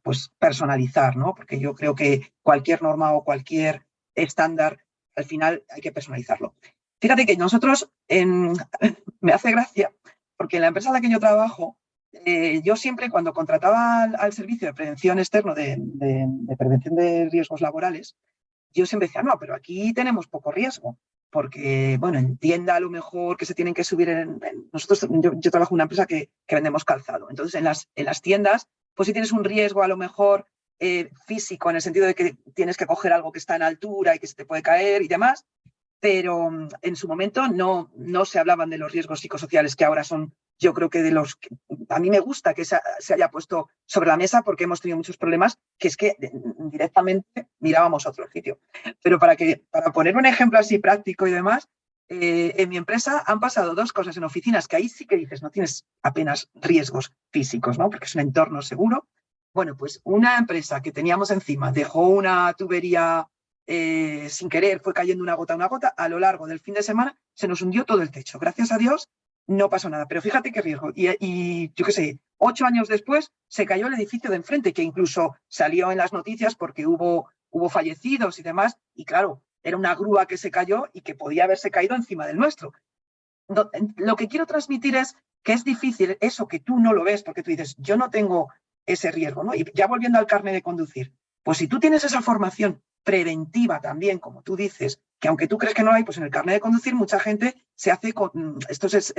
pues personalizar, ¿no? Porque yo creo que cualquier norma o cualquier estándar, al final hay que personalizarlo. Fíjate que nosotros, me hace gracia, porque en la empresa en la que yo trabajo, yo siempre cuando contrataba al servicio de prevención externo de prevención de riesgos laborales, yo siempre decía, no, pero aquí tenemos poco riesgo, porque, bueno, entienda a lo mejor que se tienen que subir nosotros, yo trabajo en una empresa que vendemos calzado, entonces en las tiendas, pues si tienes un riesgo a lo mejor físico, en el sentido de que tienes que coger algo que está en altura y que se te puede caer y demás, pero en su momento no se hablaban de los riesgos psicosociales que ahora son, yo creo que de los que a mí me gusta que se haya puesto sobre la mesa porque hemos tenido muchos problemas que es que directamente mirábamos a otro sitio. Pero para poner un ejemplo así práctico y demás, en mi empresa han pasado dos cosas en oficinas que ahí sí que dices no tienes apenas riesgos físicos, ¿no? Porque es un entorno seguro. Bueno, pues una empresa que teníamos encima dejó una tubería sin querer, fue cayendo una gota, a lo largo del fin de semana se nos hundió todo el techo. Gracias a Dios no pasó nada, pero fíjate qué riesgo. Y yo qué sé, 8 años después se cayó el edificio de enfrente, que incluso salió en las noticias porque hubo fallecidos y demás, y claro, era una grúa que se cayó y que podía haberse caído encima del nuestro. Lo que quiero transmitir es que es difícil eso que tú no lo ves, porque tú dices, yo no tengo ese riesgo, ¿no? Y ya volviendo al carnet de conducir, pues si tú tienes esa formación preventiva también, como tú dices, que aunque tú crees que no hay, pues en el carnet de conducir mucha gente se hace con estos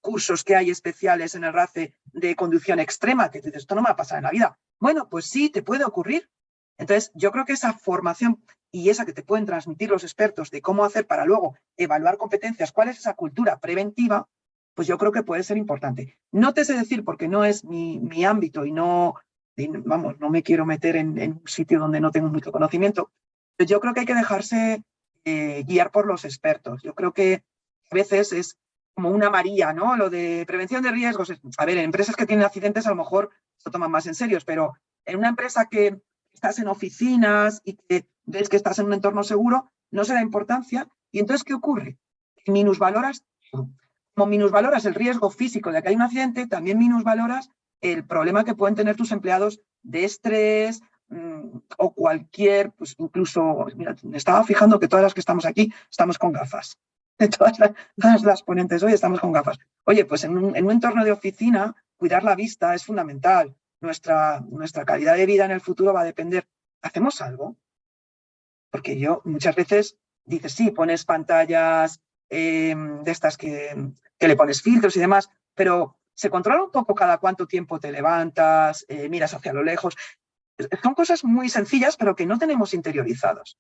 cursos que hay especiales en el RACE de conducción extrema, que tú dices, esto no me va a pasar en la vida. Bueno, pues sí, te puede ocurrir. Entonces, yo creo que esa formación y esa que te pueden transmitir los expertos de cómo hacer para luego evaluar competencias, cuál es esa cultura preventiva, pues yo creo que puede ser importante. No te sé decir porque no es mi ámbito y no me quiero meter en un sitio donde no tengo mucho conocimiento, pero yo creo que hay que dejarse guiar por los expertos. Yo creo que a veces es como una María, ¿no? Lo de prevención de riesgos. A ver, en empresas que tienen accidentes a lo mejor se toman más en serio, pero en una empresa que estás en oficinas y que ves que estás en un entorno seguro, no se da importancia. ¿Y entonces qué ocurre? Minusvaloras, como minusvaloras el riesgo físico de que hay un accidente, también minusvaloras el problema que pueden tener tus empleados de estrés o cualquier, pues incluso, mira, me estaba fijando que todas las que estamos aquí estamos con gafas. Todas las ponentes hoy estamos con gafas. Oye, pues en un entorno de oficina, cuidar la vista es fundamental. Nuestra calidad de vida en el futuro va a depender. ¿Hacemos algo? Porque yo muchas veces dices, sí, pones pantallas de estas que le pones filtros y demás, pero se controla un poco cada cuánto tiempo te levantas, miras hacia lo lejos. Son cosas muy sencillas, pero que no tenemos interiorizados.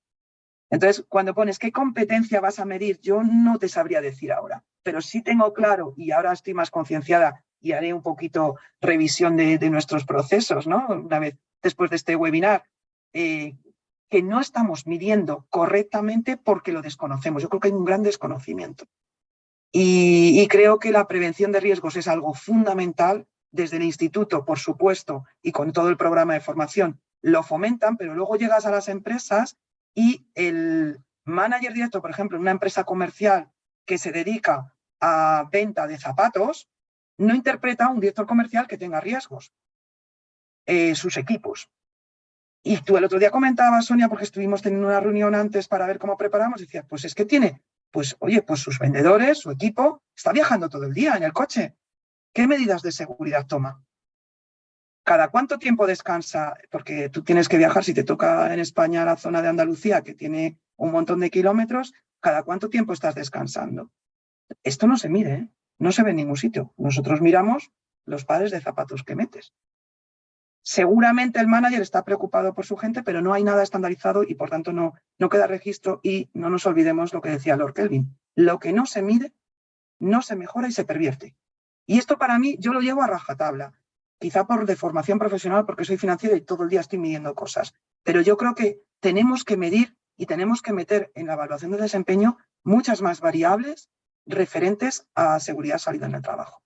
Entonces, cuando pones qué competencia vas a medir, yo no te sabría decir ahora, pero sí tengo claro, y ahora estoy más concienciada y haré un poquito revisión de nuestros procesos, ¿no? Una vez después de este webinar, que no estamos midiendo correctamente porque lo desconocemos. Yo creo que hay un gran desconocimiento. Y creo que la prevención de riesgos es algo fundamental. Desde el instituto, por supuesto, y con todo el programa de formación, lo fomentan, pero luego llegas a las empresas y el manager directo, por ejemplo, en una empresa comercial que se dedica a venta de zapatos, no interpreta a un director comercial que tenga riesgos, sus equipos. Y tú el otro día comentabas, Sonia, porque estuvimos teniendo una reunión antes para ver cómo preparamos, y decías, pues es que tiene, pues oye, pues sus vendedores, su equipo, está viajando todo el día en el coche. ¿Qué medidas de seguridad toma? ¿Cada cuánto tiempo descansa? Porque tú tienes que viajar, si te toca en España la zona de Andalucía, que tiene un montón de kilómetros, ¿cada cuánto tiempo estás descansando? Esto no se mide, ¿eh? No se ve en ningún sitio. Nosotros miramos los pares de zapatos que metes. Seguramente el manager está preocupado por su gente, pero no hay nada estandarizado y por tanto no queda registro. Y no nos olvidemos lo que decía Lord Kelvin. Lo que no se mide, no se mejora y se pervierte. Y esto para mí, yo lo llevo a rajatabla, quizá por deformación profesional, porque soy financiera y todo el día estoy midiendo cosas. Pero yo creo que tenemos que medir y tenemos que meter en la evaluación de desempeño muchas más variables referentes a seguridad salida en el trabajo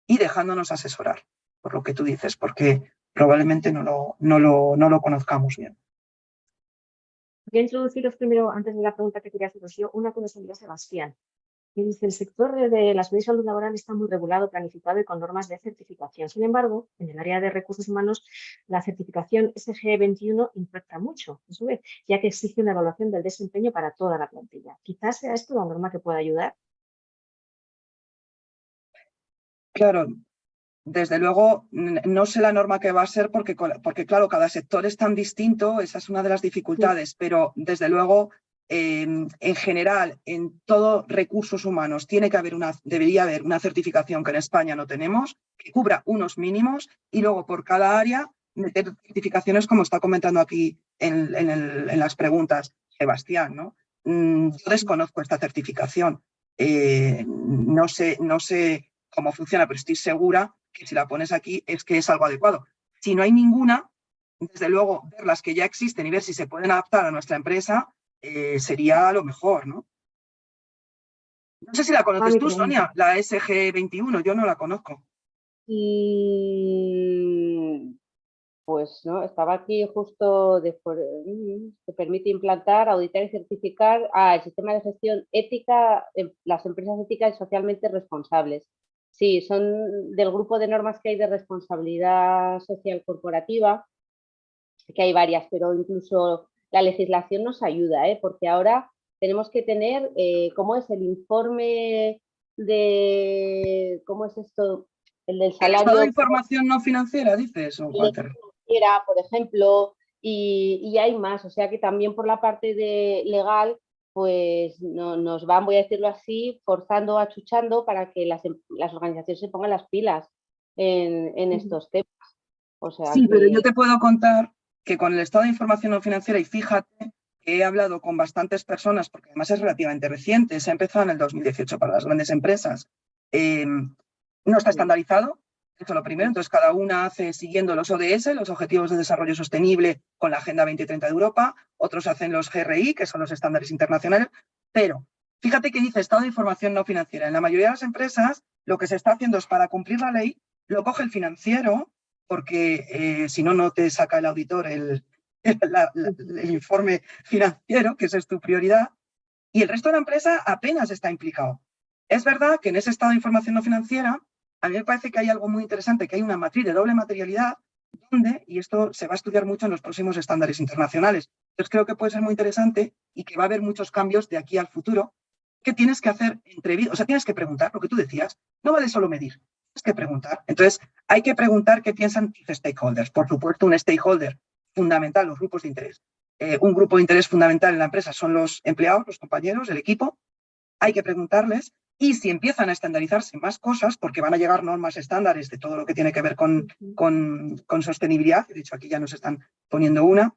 y dejándonos asesorar, por lo que tú dices, porque probablemente no lo conozcamos bien. Voy a introduciros primero, antes de la pregunta que quería haceros yo, una que nos envió Sebastián. Que dice, el sector de la seguridad y salud laboral está muy regulado, planificado y con normas de certificación. Sin embargo, en el área de recursos humanos, la certificación SG21 impacta mucho, a su vez, ya que exige una evaluación del desempeño para toda la plantilla. Quizás sea esto la norma que pueda ayudar. Claro, desde luego no sé la norma que va a ser porque claro, cada sector es tan distinto, esa es una de las dificultades, sí. Pero desde luego, en general, en todos recursos humanos debería haber una certificación que en España no tenemos, que cubra unos mínimos y luego por cada área meter certificaciones como está comentando aquí en las preguntas Sebastián, ¿no? Yo desconozco esta certificación, no sé cómo funciona, pero estoy segura que si la pones aquí es que es algo adecuado. Si no hay ninguna, desde luego, ver las que ya existen y ver si se pueden adaptar a nuestra empresa sería lo mejor, ¿no? No sé si la conoces tú, Sonia, la SG21, yo no la conozco. Pues no, estaba aquí justo que permite implantar, auditar y certificar el sistema de gestión ética, las empresas éticas y socialmente responsables. Sí, son del grupo de normas que hay de responsabilidad social corporativa, que hay varias, pero incluso la legislación nos ayuda, porque ahora tenemos que tener, ¿cómo es el informe de, cómo es esto? El del salario. ¿El estado de información no financiera, dices? ¿O por ejemplo, y hay más, o sea que también por la parte de legal, pues nos van, voy a decirlo así, forzando, achuchando para que las organizaciones se pongan las pilas en estos temas. O sea sí, pero yo te puedo contar que con el estado de información no financiera, y fíjate que he hablado con bastantes personas, porque además es relativamente reciente, se ha empezado en el 2018 para las grandes empresas, no está estandarizado, eso es lo primero, entonces cada una hace siguiendo los ODS, los Objetivos de Desarrollo Sostenible con la Agenda 2030 de Europa, otros hacen los GRI, que son los estándares internacionales, pero fíjate que dice estado de información no financiera. En la mayoría de las empresas lo que se está haciendo es para cumplir la ley, lo coge el financiero, porque si no, no te saca el auditor el informe financiero, que esa es tu prioridad, y el resto de la empresa apenas está implicado. Es verdad que en ese estado de información no financiera, a mí me parece que hay algo muy interesante, que hay una matriz de doble materialidad, donde, y esto se va a estudiar mucho en los próximos estándares internacionales, entonces creo que puede ser muy interesante y que va a haber muchos cambios de aquí al futuro, que tienes que hacer o sea, tienes que preguntar, lo que tú decías, no vale solo medir, tienes que preguntar. Entonces, hay que preguntar qué piensan tus stakeholders. Por supuesto, un stakeholder fundamental, los grupos de interés. Un grupo de interés fundamental en la empresa son los empleados, los compañeros, el equipo. Hay que preguntarles y si empiezan a estandarizarse más cosas, porque van a llegar normas estándares de todo lo que tiene que ver con sostenibilidad, de hecho aquí ya nos están poniendo una,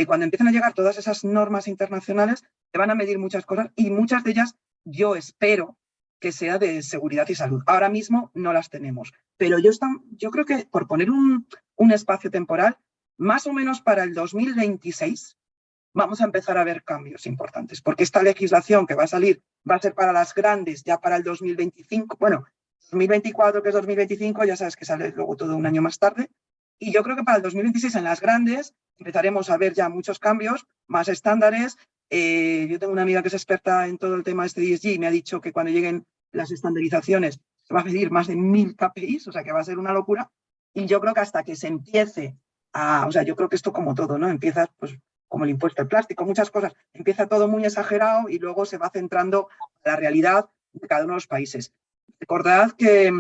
cuando empiecen a llegar todas esas normas internacionales, te van a medir muchas cosas y muchas de ellas yo espero que sea de seguridad y salud. Ahora mismo no las tenemos, pero yo creo que por poner un espacio temporal, más o menos para el 2026 vamos a empezar a ver cambios importantes, porque esta legislación que va a salir va a ser para las grandes ya para el 2025, bueno, 2024 que es 2025, ya sabes que sale luego todo un año más tarde, y yo creo que para el 2026 en las grandes empezaremos a ver ya muchos cambios, más estándares. Yo tengo una amiga que es experta en todo el tema este de ESG y me ha dicho que cuando lleguen las estandarizaciones se va a pedir más de 1000 KPIs, o sea que va a ser una locura. Y yo creo que hasta que se empiece o sea, yo creo que esto como todo, ¿no? Empieza pues como el impuesto al plástico, muchas cosas, empieza todo muy exagerado y luego se va centrando en la realidad de cada uno de los países. Recordad que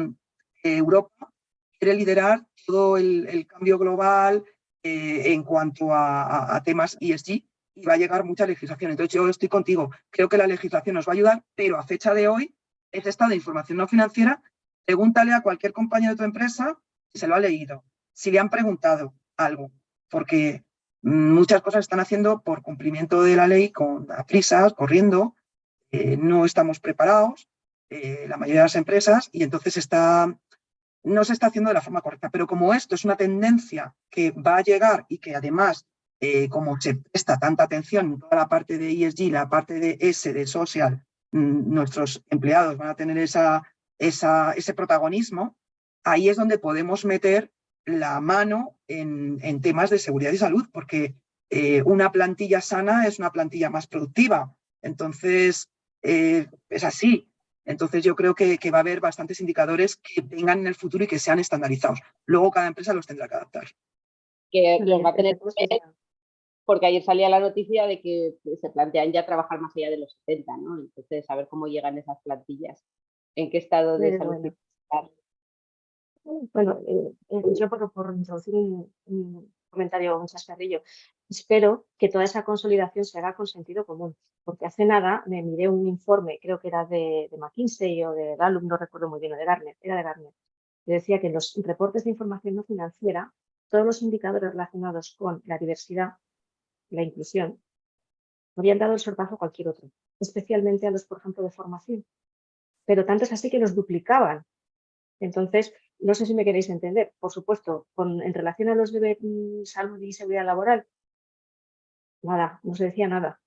Europa quiere liderar todo el cambio global en cuanto a temas ESG y va a llegar mucha legislación. Entonces yo estoy contigo, creo que la legislación nos va a ayudar, pero a fecha de hoy, ese estado de información no financiera, pregúntale a cualquier compañero de tu empresa si se lo ha leído, si le han preguntado algo, porque muchas cosas están haciendo por cumplimiento de la ley con prisas, corriendo, no estamos preparados, la mayoría de las empresas, y entonces no se está haciendo de la forma correcta. Pero como esto es una tendencia que va a llegar y que además, como se presta tanta atención en toda la parte de ESG, la parte de S, de social, nuestros empleados van a tener ese protagonismo, ahí es donde podemos meter la mano en temas de seguridad y salud, porque una plantilla sana es una plantilla más productiva. Entonces, es así. Entonces yo creo que va a haber bastantes indicadores que vengan en el futuro y que sean estandarizados. Luego cada empresa los tendrá que adaptar. Que los va a tener que ver, porque ayer salía la noticia de que se plantean ya trabajar más allá de los 70, ¿no? Entonces, a ver cómo llegan esas plantillas, en qué estado de salud están. Bueno, yo por introducir un comentario, un chascarrillo, espero que toda esa consolidación se haga con sentido común, porque hace nada me miré un informe, creo que era de McKinsey o de Gallup, no recuerdo muy bien, o de Gartner, era de Gartner, que decía que en los reportes de información no financiera, todos los indicadores relacionados con la diversidad, la inclusión, habían dado el sorpaso a cualquier otro, especialmente a los, por ejemplo, de formación. Pero tanto es así que los duplicaban. Entonces, no sé si me queréis entender. Por supuesto, en relación a los de salud y seguridad laboral, nada, no se decía nada.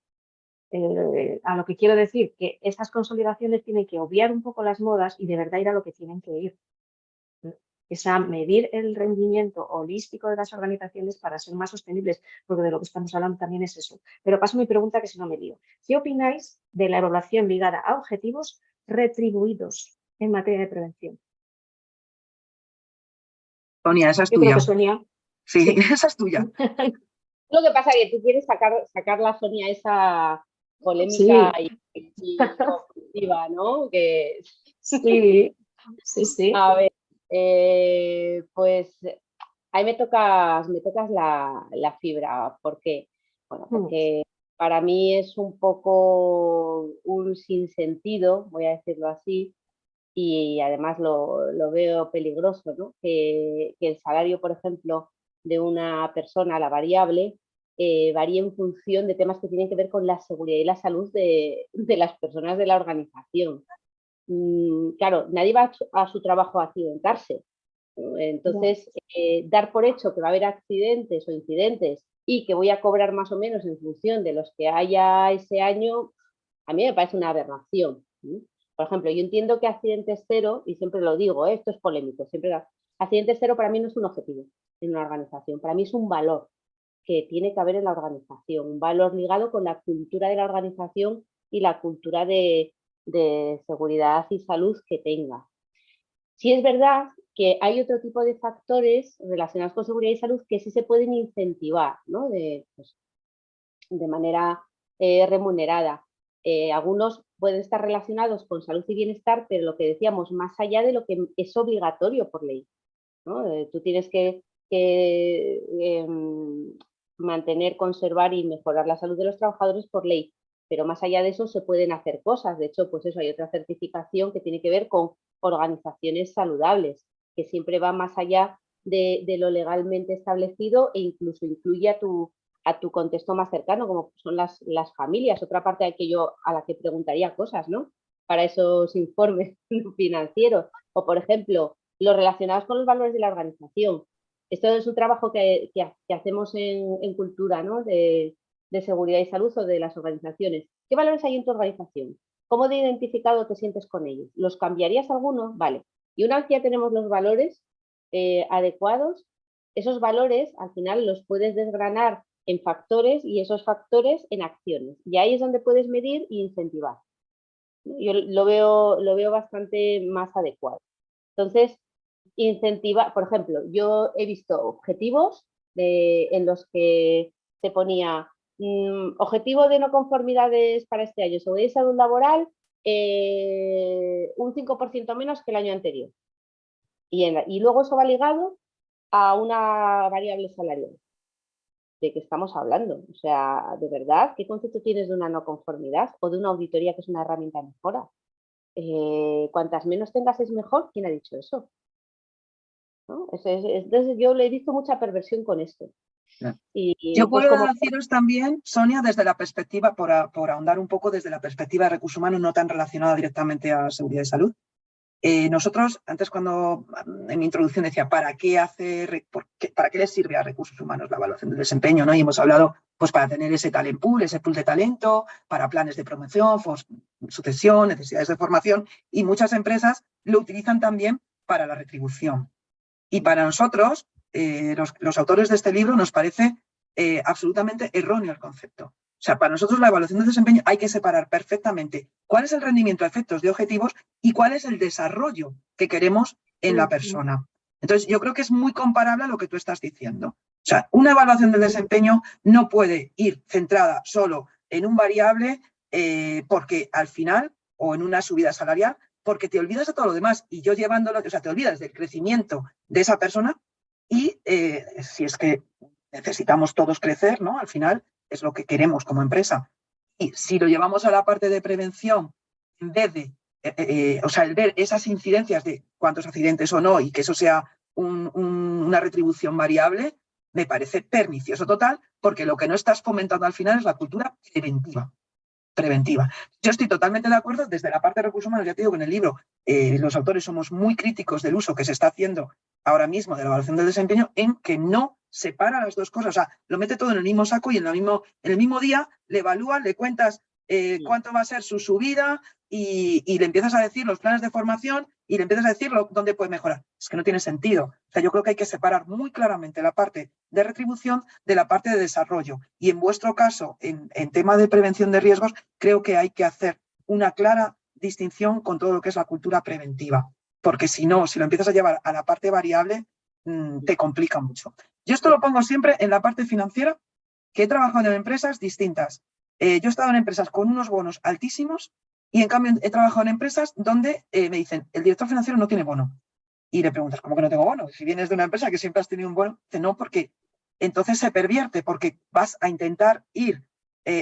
A lo que quiero decir, que estas consolidaciones tienen que obviar un poco las modas y de verdad ir a lo que tienen que ir. Es a medir el rendimiento holístico de las organizaciones para ser más sostenibles, porque de lo que estamos hablando también es eso. Pero paso mi pregunta, que si no me lío. ¿Qué opináis de la evaluación ligada a objetivos retribuidos en materia de prevención? Sonia, esa es Yo tuya. creo que Sonia. Sí, esa es tuya. Lo que pasa es que tú quieres sacar la Sonia esa polémica y conflictiva, ¿no? Que... Sí, sí, sí. A ver, pues ahí me tocas la fibra. ¿Por qué? Bueno, porque para mí es un poco un sinsentido, voy a decirlo así, y además lo veo peligroso, ¿no? Que el salario, por ejemplo, de una persona, la variable, varía en función de temas que tienen que ver con la seguridad y la salud de las personas de la organización. Claro, nadie va a su trabajo a accidentarse. Entonces, dar por hecho que va a haber accidentes o incidentes y que voy a cobrar más o menos en función de los que haya ese año, a mí me parece una aberración. Por ejemplo, yo entiendo que accidentes cero, y siempre lo digo, esto es polémico, accidentes cero para mí no es un objetivo en una organización, para mí es un valor que tiene que haber en la organización, un valor ligado con la cultura de la organización y la cultura de seguridad y salud que tenga. Sí es verdad que hay otro tipo de factores relacionados con seguridad y salud que sí se pueden incentivar, ¿no? De manera remunerada. Algunos pueden estar relacionados con salud y bienestar, pero lo que decíamos, más allá de lo que es obligatorio por ley, ¿no? Tú tienes que mantener, conservar y mejorar la salud de los trabajadores por ley, pero más allá de eso se pueden hacer cosas. De hecho, pues eso, hay otra certificación que tiene que ver con organizaciones saludables, que siempre va más allá de lo legalmente establecido e incluso incluye a tu a tu contexto más cercano, como son las familias, otra parte a la que preguntaría cosas, ¿no? Para esos informes financieros. O, por ejemplo, los relacionados con los valores de la organización. Esto es un trabajo que hacemos en cultura, ¿no? De seguridad y salud o de las organizaciones. ¿Qué valores hay en tu organización? ¿Cómo de identificado te sientes con ellos? ¿Los cambiarías algunos? Vale. Y una vez que ya tenemos los valores adecuados, esos valores al final los puedes desgranar en factores y esos factores en acciones. Y ahí es donde puedes medir e incentivar. Yo lo veo bastante más adecuado. Entonces, incentivar, por ejemplo, yo he visto objetivos en los que se ponía objetivo de no conformidades para este año, seguridad y salud laboral, un 5% menos que el año anterior. Y luego eso va ligado a una variable salarial. ¿De qué estamos hablando? O sea, de verdad, ¿qué concepto tienes de una no conformidad o de una auditoría que es una herramienta de mejora? Cuantas menos tengas es mejor. ¿Quién ha dicho eso? ¿No? Entonces yo le he visto mucha perversión con esto. Yo puedo deciros también, Sonia, desde la perspectiva, por ahondar un poco desde la perspectiva de recursos humanos, no tan relacionada directamente a seguridad y salud. Nosotros, antes cuando en mi introducción decía, ¿para qué les sirve a recursos humanos la evaluación del desempeño? ¿No? Y hemos hablado, pues para tener ese talent pool, ese pool de talento, para planes de promoción, sucesión, necesidades de formación, y muchas empresas lo utilizan también para la retribución. Y para nosotros, los autores de este libro, nos parece absolutamente erróneo el concepto. O sea, para nosotros la evaluación del desempeño hay que separar perfectamente cuál es el rendimiento a efectos de objetivos y cuál es el desarrollo que queremos en la persona. Entonces, yo creo que es muy comparable a lo que tú estás diciendo. O sea, una evaluación del desempeño no puede ir centrada solo en un variable porque al final, o en una subida salarial, porque te olvidas de todo lo demás y yo llevándolo, o sea, te olvidas del crecimiento de esa persona y si es que necesitamos todos crecer, ¿no? Al final es lo que queremos como empresa. Y si lo llevamos a la parte de prevención, en vez de, o sea, el ver esas incidencias de cuántos accidentes o no y que eso sea una retribución variable, me parece pernicioso total, porque lo que no estás fomentando al final es la cultura preventiva. Yo estoy totalmente de acuerdo desde la parte de recursos humanos. Ya te digo que en el libro los autores somos muy críticos del uso que se está haciendo ahora mismo de la evaluación del desempeño, en que no separa las dos cosas. O sea, lo mete todo en el mismo saco y en el mismo día le evalúas, le cuentas cuánto va a ser su subida y le empiezas a decir los planes de formación y le empiezas a decir dónde puede mejorar. Es que no tiene sentido. O sea, yo creo que hay que separar muy claramente la parte de retribución de la parte de desarrollo. Y en vuestro caso, en tema de prevención de riesgos, creo que hay que hacer una clara distinción con todo lo que es la cultura preventiva. Porque si no, si lo empiezas a llevar a la parte variable, te complica mucho. Yo esto lo pongo siempre en la parte financiera, que he trabajado en empresas distintas. Yo he estado en empresas con unos bonos altísimos y en cambio he trabajado en empresas donde me dicen, el director financiero no tiene bono. Y le preguntas, ¿cómo que no tengo bono? Si vienes de una empresa que siempre has tenido un bono, dice, no, porque entonces se pervierte, porque vas a intentar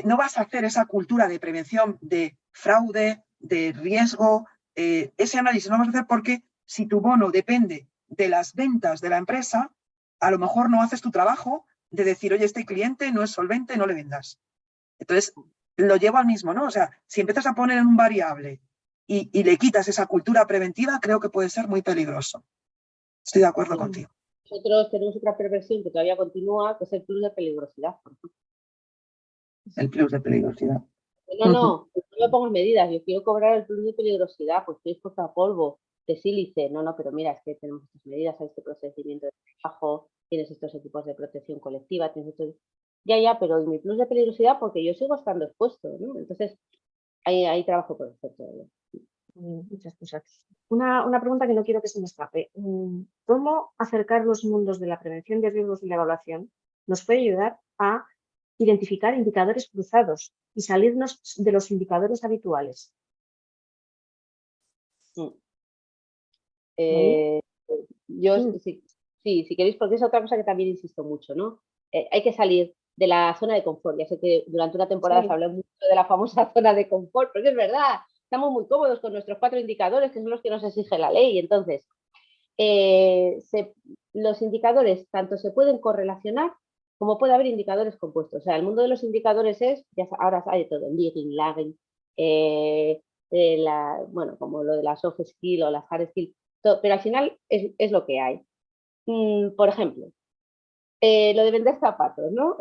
no vas a hacer esa cultura de prevención de fraude, de riesgo, ese análisis no vas a hacer porque si tu bono depende de las ventas de la empresa, a lo mejor no haces tu trabajo de decir, oye, este cliente no es solvente, no le vendas. Entonces, lo llevo al mismo, ¿no? O sea, si empiezas a poner en un variable y le quitas esa cultura preventiva, creo que puede ser muy peligroso. Estoy de acuerdo contigo. Nosotros tenemos otra perversión que todavía continúa, que es el plus de peligrosidad. El plus de peligrosidad. No me pongas medidas, yo quiero cobrar el plus de peligrosidad, pues estoy expuesta a polvo, de sílice, pero mira, es que tenemos estas medidas, hay este procedimiento de trabajo, tienes estos equipos de protección colectiva, tienes estos... Ya, pero mi plus de peligrosidad porque yo sigo estando expuesto, ¿no? Entonces, hay trabajo por hacer todavía. Muchas cosas. Una pregunta que no quiero que se me escape. ¿Cómo acercar los mundos de la prevención de riesgos y la evaluación nos puede ayudar a identificar indicadores cruzados y salirnos de los indicadores habituales? Si queréis, porque es otra cosa que también insisto mucho, ¿no? Hay que salir de la zona de confort. Ya sé que durante una temporada se habló mucho de la famosa zona de confort, porque es verdad, estamos muy cómodos con nuestros 4 indicadores, que son los que nos exige la ley. Entonces, los indicadores tanto se pueden correlacionar como puede haber indicadores compuestos. O sea, el mundo de los indicadores es, ahora hay de todo, leading, lagging, bueno, como lo de las soft skills o las hard skills, pero al final es lo que hay. Por ejemplo, lo de vender zapatos, ¿no?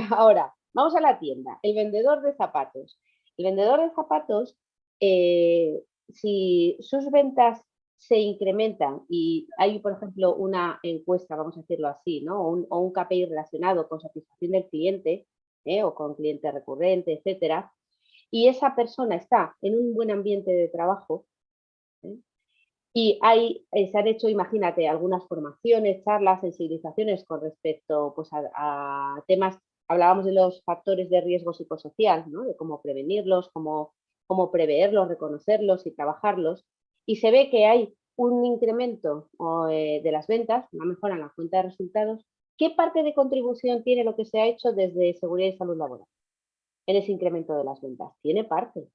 Ahora, vamos a la tienda. El vendedor de zapatos. El vendedor de zapatos, si sus ventas se incrementan y hay, por ejemplo, una encuesta, vamos a decirlo así, ¿no? O un KPI relacionado con satisfacción del cliente, o con cliente recurrente, etcétera, y esa persona está en un buen ambiente de trabajo, y se han hecho, imagínate, algunas formaciones, charlas, sensibilizaciones con respecto pues, a temas, hablábamos de los factores de riesgo psicosocial, ¿no? De cómo prevenirlos, cómo preverlos, reconocerlos y trabajarlos. Y se ve que hay un incremento de las ventas, una mejora en la cuenta de resultados. ¿Qué parte de contribución tiene lo que se ha hecho desde Seguridad y Salud Laboral en ese incremento de las ventas? Tiene parte.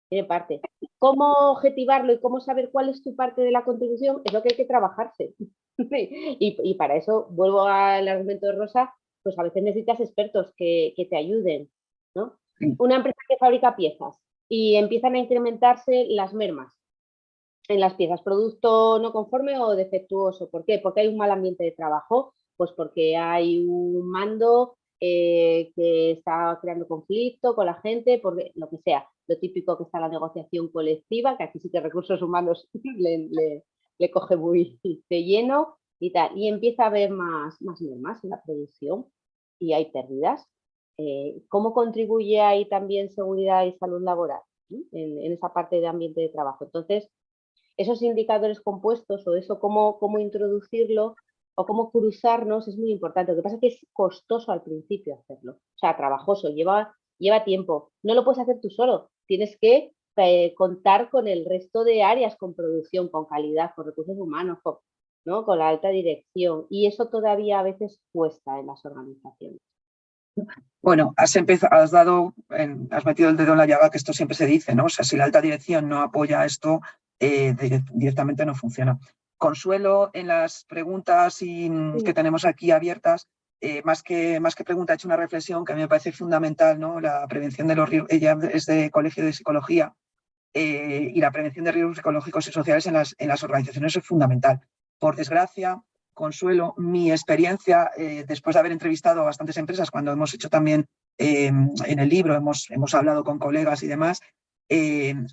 Tiene parte. ¿Cómo objetivarlo y cómo saber cuál es tu parte de la contribución? Es lo que hay que trabajarse. y para eso, vuelvo al argumento de Rosa, pues a veces necesitas expertos que te ayuden, ¿no? Sí. Una empresa que fabrica piezas y empiezan a incrementarse las mermas en las piezas, producto no conforme o defectuoso. ¿Por qué? Porque hay un mal ambiente de trabajo, pues porque hay un mando que está creando conflicto con la gente, porque lo que sea, lo típico que está la negociación colectiva, que aquí sí que recursos humanos le coge muy de lleno y tal, y empieza a haber más mermas en la producción y hay pérdidas. ¿Cómo contribuye ahí también seguridad y salud laboral en esa parte de ambiente de trabajo? Entonces, esos indicadores compuestos o eso, cómo introducirlo o cómo cruzarnos es muy importante. Lo que pasa es que es costoso al principio hacerlo, o sea, trabajoso, lleva tiempo. No lo puedes hacer tú solo, tienes que contar con el resto de áreas, con producción, con calidad, con recursos humanos, ¿no? Con la alta dirección, y eso todavía a veces cuesta en las organizaciones. Bueno, has metido el dedo en la llaga, que esto siempre se dice, ¿no? O sea, si la alta dirección no apoya esto, directamente no funciona. Consuelo, en las preguntas que tenemos aquí abiertas, más que pregunta, ha hecho una reflexión que a mí me parece fundamental, ¿no? La prevención de los riesgos, ella es de Colegio de Psicología, y la prevención de riesgos psicológicos y sociales en las organizaciones es fundamental. Por desgracia, Consuelo, mi experiencia, después de haber entrevistado a bastantes empresas, cuando hemos hecho también en el libro, hemos hablado con colegas y demás,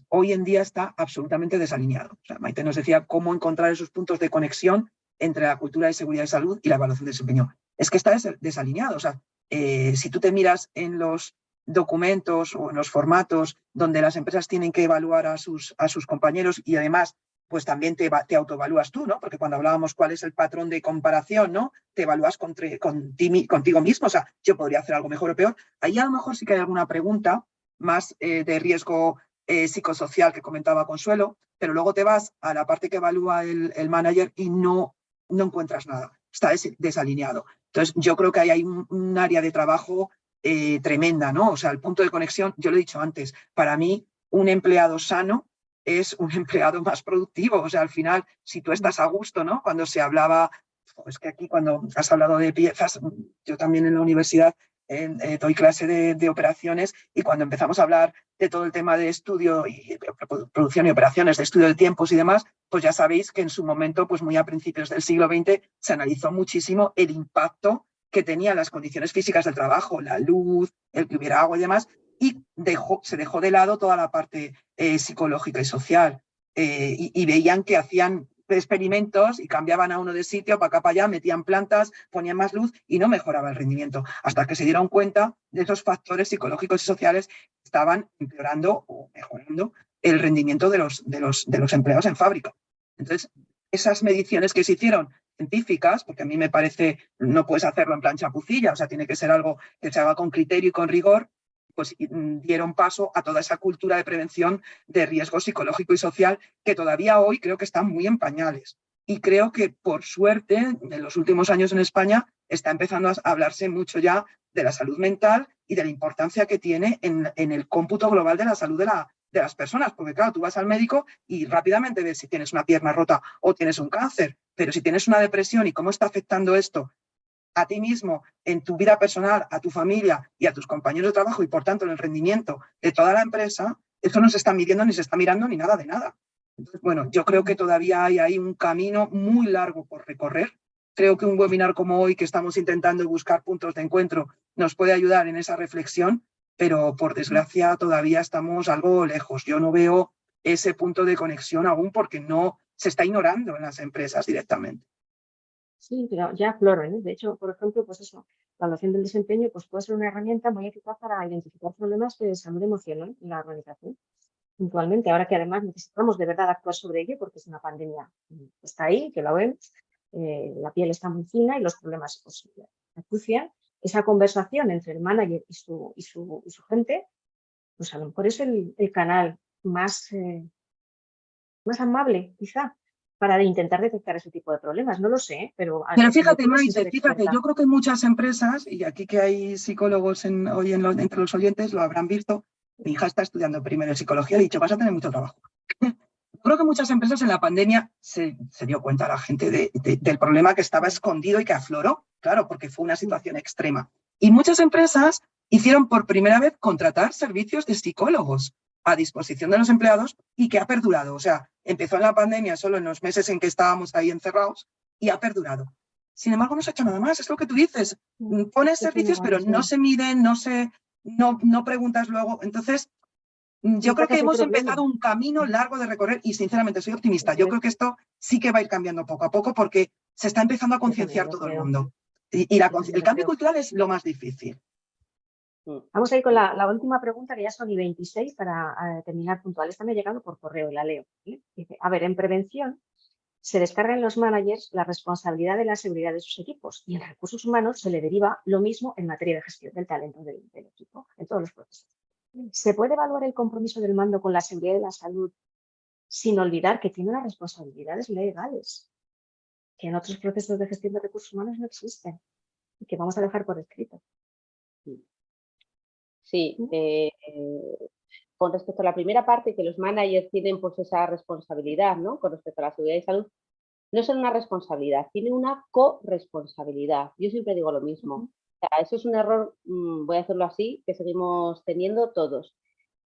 hoy en día está absolutamente desalineado. O sea, Maite nos decía cómo encontrar esos puntos de conexión entre la cultura de seguridad y salud y la evaluación de desempeño. Es que está desalineado. O sea, si tú te miras en los documentos o en los formatos donde las empresas tienen que evaluar a sus compañeros, y además pues también te autoevalúas tú, ¿no? Porque cuando hablábamos cuál es el patrón de comparación, ¿no? Te evalúas contigo mismo, o sea, yo podría hacer algo mejor o peor. Ahí a lo mejor sí que hay alguna pregunta más de riesgo psicosocial que comentaba Consuelo, pero luego te vas a la parte que evalúa el manager y no encuentras nada, está desalineado. Entonces, yo creo que ahí hay un área de trabajo tremenda, ¿no? O sea, el punto de conexión, yo lo he dicho antes, para mí un empleado sano es un empleado más productivo. O sea, al final, si tú estás a gusto, ¿no? Cuando se hablaba, es que aquí cuando has hablado de piezas, yo también en la universidad doy clase de operaciones, y cuando empezamos a hablar de todo el tema de estudio y producción y operaciones, de estudio de tiempos y demás, pues ya sabéis que en su momento, pues muy a principios del siglo XX, se analizó muchísimo el impacto que tenían las condiciones físicas del trabajo, la luz, el que hubiera agua y demás, y se dejó de lado toda la parte psicológica y social, y veían que hacían experimentos y cambiaban a uno de sitio, para acá, para allá, metían plantas, ponían más luz y no mejoraba el rendimiento, hasta que se dieron cuenta de esos factores psicológicos y sociales que estaban empeorando o mejorando el rendimiento de los empleados en fábrica. Entonces, esas mediciones que se hicieron científicas, porque a mí me parece, no puedes hacerlo en plan chapucilla, o sea, tiene que ser algo que se haga con criterio y con rigor, pues dieron paso a toda esa cultura de prevención de riesgo psicológico y social que todavía hoy creo que están muy en pañales. Y creo que, por suerte, en los últimos años en España está empezando a hablarse mucho ya de la salud mental y de la importancia que tiene en el cómputo global de la salud de las personas. Porque, claro, tú vas al médico y rápidamente ves si tienes una pierna rota o tienes un cáncer, pero si tienes una depresión y cómo está afectando esto a ti mismo, en tu vida personal, a tu familia y a tus compañeros de trabajo y por tanto en el rendimiento de toda la empresa, eso no se está midiendo ni se está mirando ni nada de nada. Entonces, bueno, yo creo que todavía hay ahí un camino muy largo por recorrer. Creo que un webinar como hoy, que estamos intentando buscar puntos de encuentro, nos puede ayudar en esa reflexión, pero por desgracia todavía estamos algo lejos. Yo no veo ese punto de conexión aún porque no se está ignorando en las empresas directamente. Sí, pero ya aflora, ¿eh? De hecho, por ejemplo, pues eso, la evaluación del desempeño pues puede ser una herramienta muy eficaz para identificar problemas de salud emocional en la organización. Puntualmente, ahora que además necesitamos de verdad actuar sobre ello porque es una pandemia que está ahí, que la vemos, la piel está muy fina y los problemas pues, acucian. Esa conversación entre el manager y su gente, pues a lo mejor es el canal más amable, quizá, para intentar detectar ese tipo de problemas. No lo sé, pero Pero fíjate, sin Maite, ser fíjate, experta. yo creo que muchas empresas, y aquí que hay psicólogos hoy entre los oyentes, lo habrán visto. Mi hija está estudiando primero en psicología, le he dicho, vas a tener mucho trabajo. Creo que muchas empresas en la pandemia se dio cuenta la gente del problema que estaba escondido y que afloró, claro, porque fue una situación extrema. Y muchas empresas hicieron por primera vez contratar servicios de psicólogos a disposición de los empleados y que ha perdurado. O sea, empezó en la pandemia solo en los meses en que estábamos ahí encerrados y ha perdurado. Sin embargo, no se ha hecho nada más, es lo que tú dices. Pones servicios, pero no se miden, no preguntas luego. Entonces, yo creo que hemos empezado un camino largo de recorrer y sinceramente soy optimista. Yo creo que esto sí que va a ir cambiando poco a poco porque se está empezando a concienciar todo el mundo. Y el cambio cultural es lo más difícil. Vamos a ir con la última pregunta, que ya son y 26 para terminar puntual. Esta me ha llegado por correo y la leo. Dice, a ver, en prevención se descarga en los managers la responsabilidad de la seguridad de sus equipos y en recursos humanos se le deriva lo mismo en materia de gestión del talento del equipo, en todos los procesos. ¿Se puede evaluar el compromiso del mando con la seguridad y la salud sin olvidar que tiene unas responsabilidades legales que en otros procesos de gestión de recursos humanos no existen y que vamos a dejar por escrito? Sí, con respecto a la primera parte, que los managers tienen pues esa responsabilidad, ¿no? Con respecto a la seguridad y salud, no es una responsabilidad, tiene una corresponsabilidad. Yo siempre digo lo mismo. O sea, eso es un error, voy a hacerlo así, que seguimos teniendo todos.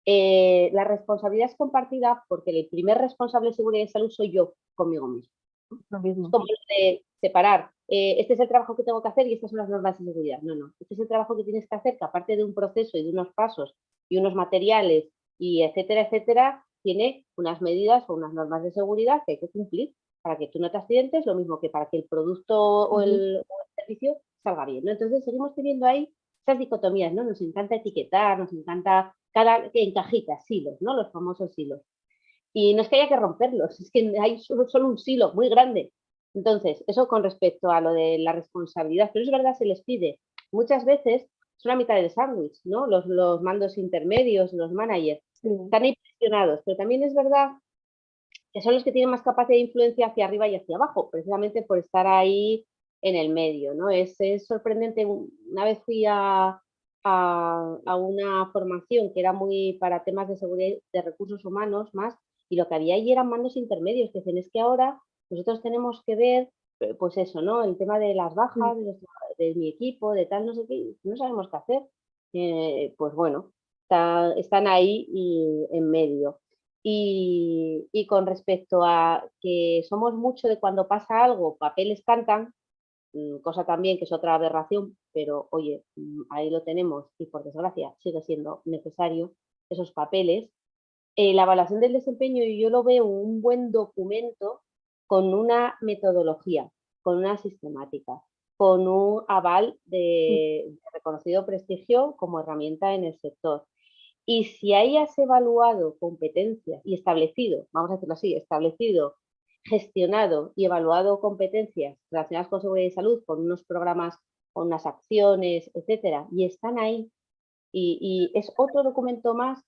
La responsabilidad es compartida porque el primer responsable de seguridad y salud soy yo conmigo mismo. Lo mismo. Es como lo de separar, este es el trabajo que tengo que hacer y estas son las normas de seguridad. No, no, este es el trabajo que tienes que hacer, que aparte de un proceso y de unos pasos y unos materiales y etcétera, etcétera, tiene unas medidas o unas normas de seguridad que hay que cumplir para que tú no te accidentes, lo mismo que para que el producto o el servicio salga bien, ¿no? Entonces seguimos teniendo ahí esas dicotomías, ¿no? Nos encanta etiquetar, nos encanta en cajitas, silos, ¿no? Los famosos silos. Y no es que haya que romperlos, es que hay solo un silo muy grande. Entonces, eso con respecto a lo de la responsabilidad, pero es verdad, se les pide. Muchas veces es una mitad del sándwich, ¿no? Los mandos intermedios, los managers, están ahí presionados, pero también es verdad que son los que tienen más capacidad de influencia hacia arriba y hacia abajo, precisamente por estar ahí en el medio, ¿no? Es sorprendente. Una vez fui a una formación que era muy para temas de seguridad de recursos humanos más, y lo que había allí eran mandos intermedios, que dicen, es que ahora nosotros tenemos que ver, pues eso, ¿no? El tema de las bajas, de mi equipo, de tal, no sé qué, no sabemos qué hacer. Pues bueno, están ahí en medio. Y con respecto a que somos mucho de cuando pasa algo, papeles cantan, cosa también que es otra aberración, pero oye, ahí lo tenemos y por desgracia sigue siendo necesario esos papeles. La evaluación del desempeño yo lo veo un buen documento con una metodología, con una sistemática, con un aval de reconocido prestigio como herramienta en el sector. Y si hayas evaluado competencias y establecido, vamos a decirlo así, establecido, gestionado y evaluado competencias relacionadas con seguridad y salud, con unos programas, con unas acciones, etcétera, y están ahí, y es otro documento más,